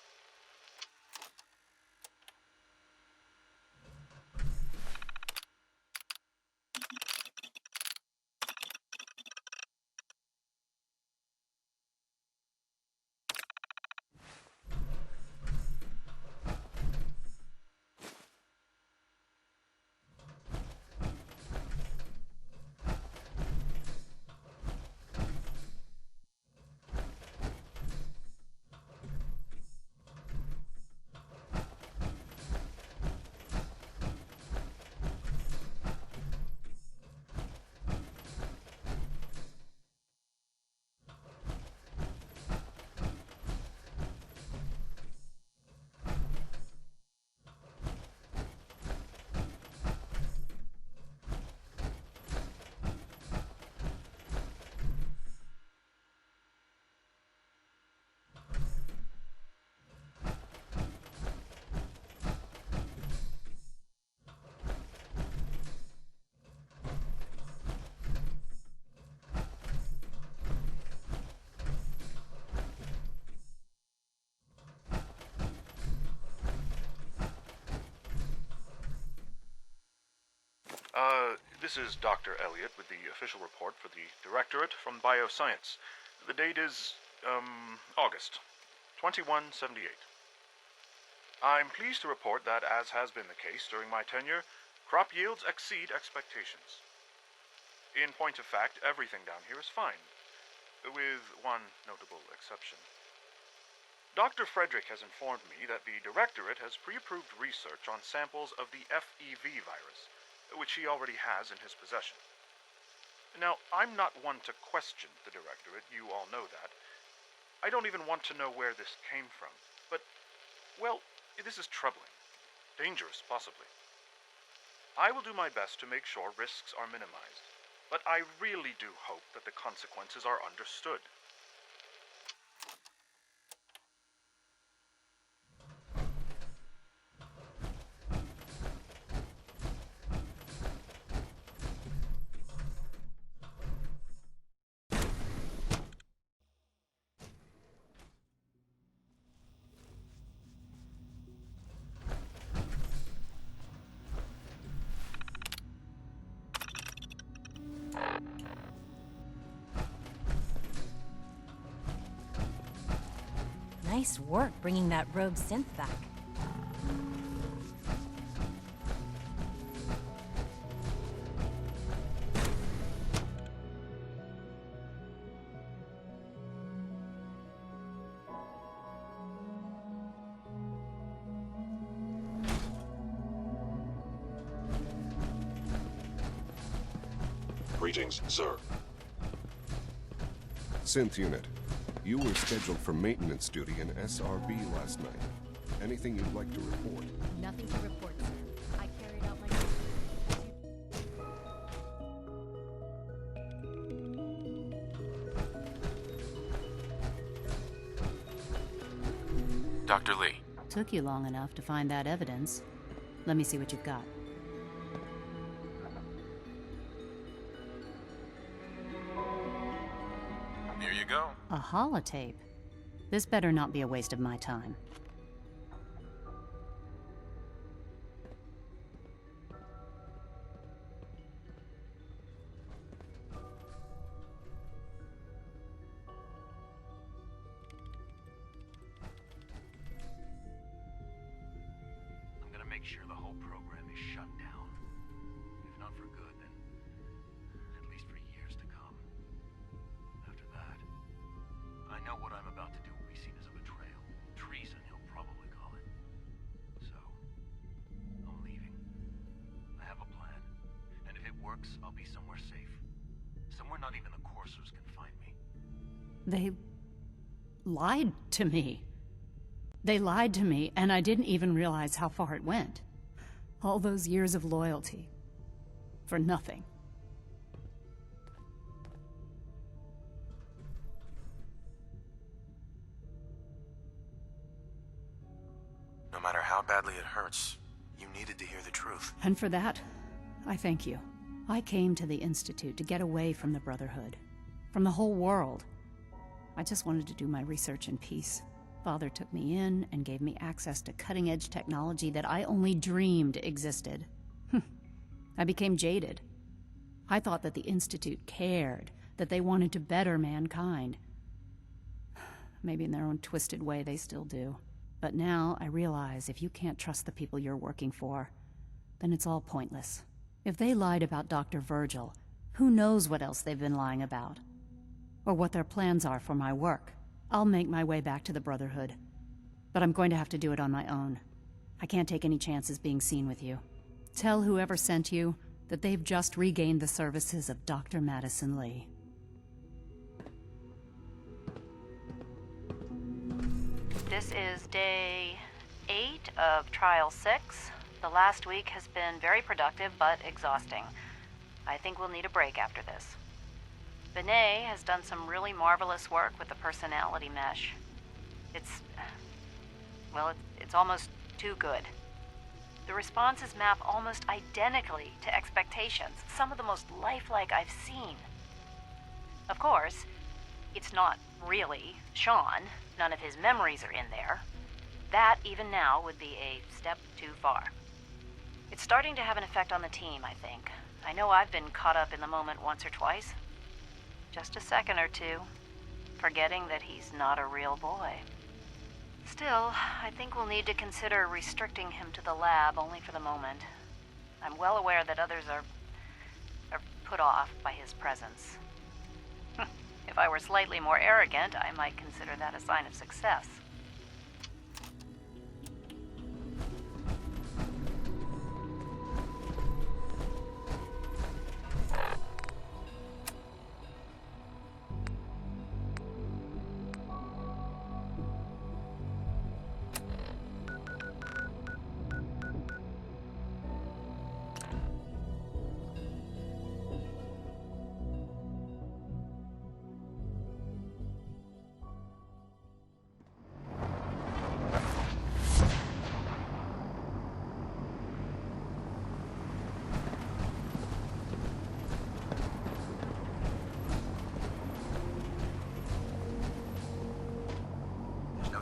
This is Dr. Elliot with the official report for the Directorate from Bioscience. The date is, August 2178. I'm pleased to report that, as has been the case during my tenure, crop yields exceed expectations. In point of fact, everything down here is fine, with one notable exception. Dr. Frederick has informed me that the Directorate has pre-approved research on samples of the FEV virus, which he already has in his possession. Now, I'm not one to question the Directorate, you all know that. I don't even want to know where this came from, but, well, this is troubling. Dangerous, possibly. I will do my best to make sure risks are minimized, but I really do hope that the consequences are understood. Nice work bringing that rogue synth back. Greetings, sir. Synth unit. You were scheduled for maintenance duty in SRB last night. Anything you'd like to report? Nothing to report, sir. I carried out my... Dr. Lee. Took you long enough to find that evidence. Let me see what you've got. Here you go. A holotape? This better not be a waste of my time. make sure the whole program is shut down. If not for good, then at least for years to come. After that, I know what I'm about to do will be seen as a betrayal. Treason, he'll probably call it. So, I'm leaving. I have a plan. And if it works, I'll be somewhere safe. Somewhere not even the coursers can find me. They lied to me. They lied to me, and I didn't even realize how far it went. All those years of loyalty. For nothing. No matter how badly it hurts, you needed to hear the truth. And for that, I thank you. I came to the Institute to get away from the Brotherhood. From the whole world. I just wanted to do my research in peace. Father took me in and gave me access to cutting-edge technology that I only dreamed existed. I became jaded. I thought that the Institute cared, that they wanted to better mankind. Maybe in their own twisted way they still do. But now I realize if you can't trust the people you're working for, then it's all pointless. If they lied about Dr. Virgil, who knows what else they've been lying about? Or what their plans are for my work. I'll make my way back to the Brotherhood. But I'm going to have to do it on my own. I can't take any chances being seen with you. Tell whoever sent you that they've just regained the services of Dr. Madison Lee. This is day 8 of Trial 6. The last week has been very productive, but exhausting. I think we'll need a break after this. Benet has done some really marvelous work with the personality mesh. It's almost too good. The responses map almost identically to expectations, some of the most lifelike I've seen. Of course, it's not really Sean. None of his memories are in there. That, even now, would be a step too far. It's starting to have an effect on the team, I think. I know I've been caught up in the moment once or twice. Just a second or two, forgetting that he's not a real boy. Still, I think we'll need to consider restricting him to the lab only for the moment. I'm well aware that others are put off by his presence. If I were slightly more arrogant, I might consider that a sign of success.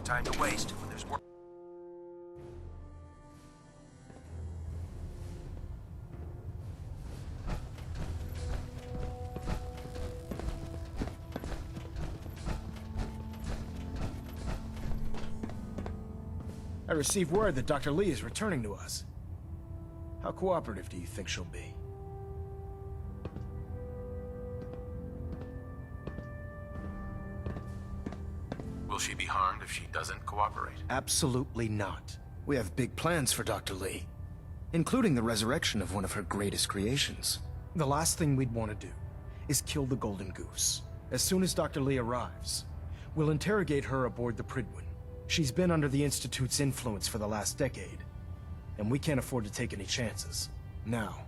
Time to waste when there's work. I received word that Dr. Lee is returning to us. How cooperative do you think she'll be? Will she be harmed if she doesn't cooperate? Absolutely not. We have big plans for Dr. Lee, including the resurrection of one of her greatest creations. The last thing we'd want to do is kill the Golden Goose. As soon as Dr. Lee arrives, we'll interrogate her aboard the Prydwen. She's been under the Institute's influence for the last decade, and we can't afford to take any chances. Now,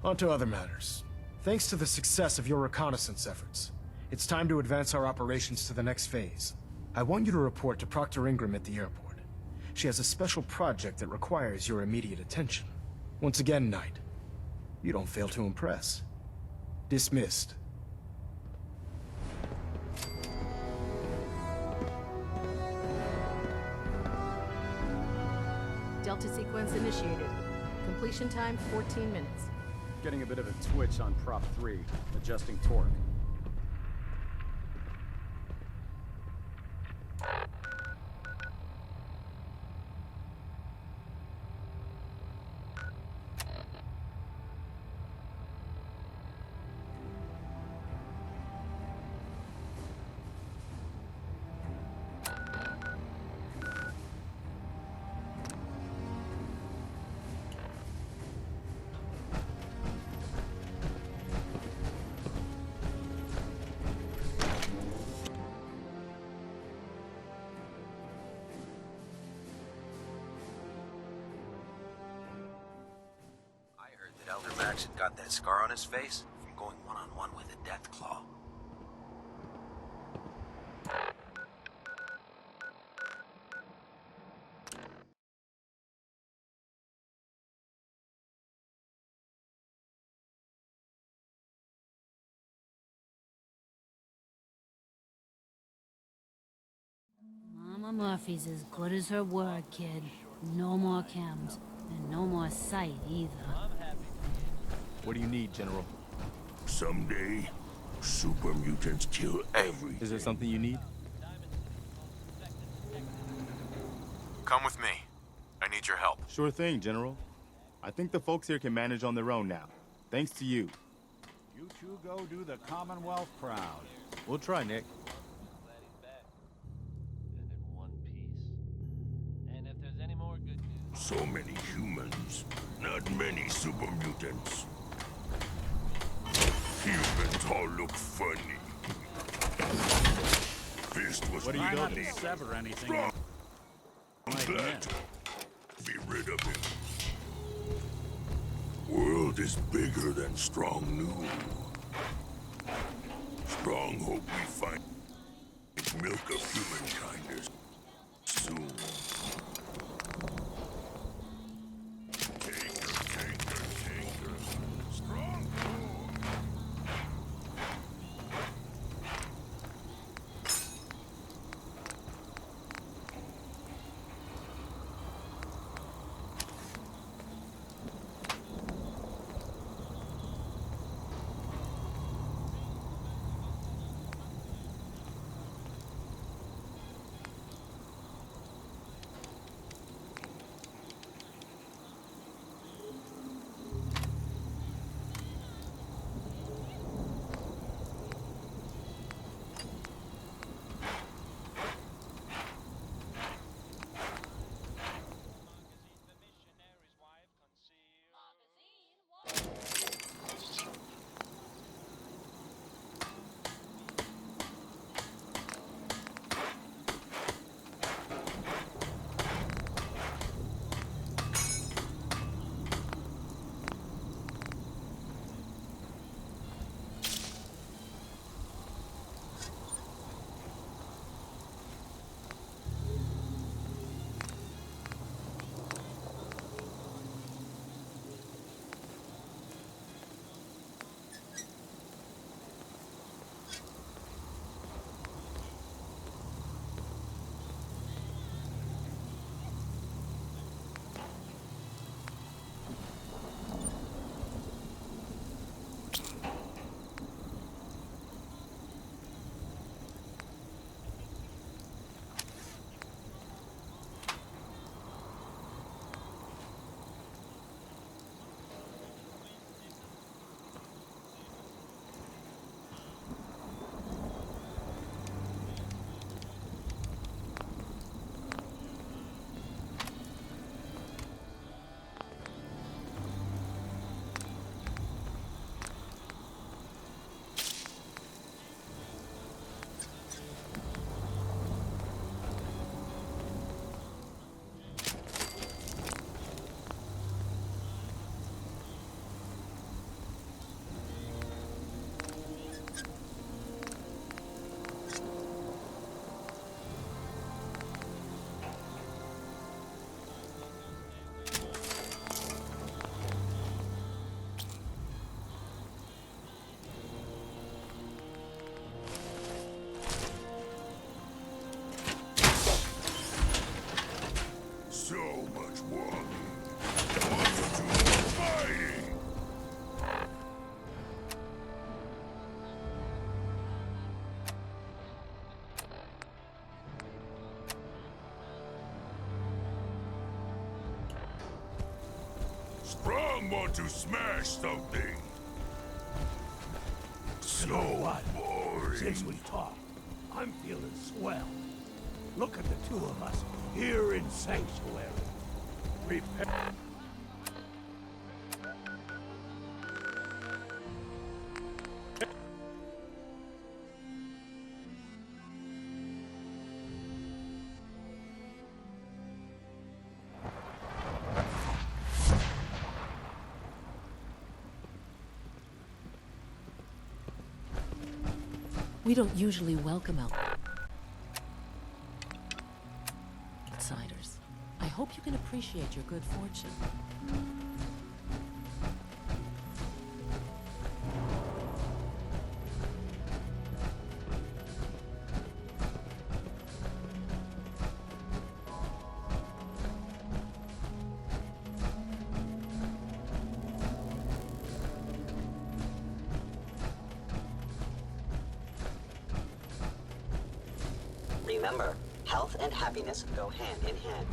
on to other matters. Thanks to the success of your reconnaissance efforts, it's time to advance our operations to the next phase. I want you to report to Proctor Ingram at the airport. She has a special project that requires your immediate attention. Once again, Knight, you don't fail to impress. Dismissed. Delta sequence initiated. Completion time 14 minutes. Getting a bit of a twitch on Prop 3, adjusting torque. Jackson got that scar on his face from going one-on-one with a death claw. Mama Murphy's as good as her word, kid. No more chems, and no more sight either. What do you need, General? Someday, super mutants kill everything. Is there something you need? Come with me. I need your help. Sure thing, General. I think the folks here can manage on their own now. Thanks to you. You two go do the Commonwealth proud. We'll try, Nick. So many humans, not many super mutants. Humans all look funny. Fist was What are you really going to sever anything? strong. I'm Like glad that. to be rid of him. World is bigger than Strong knew. Strong hope we find milk of humankind is soon. Strong want to smash something. So what? boring. Since we talked, I'm feeling swell. Look at the two of us here in Sanctuary. Prepare. We don't usually welcome outsiders. I hope you can appreciate your good fortune. Remember, health and happiness go hand in hand.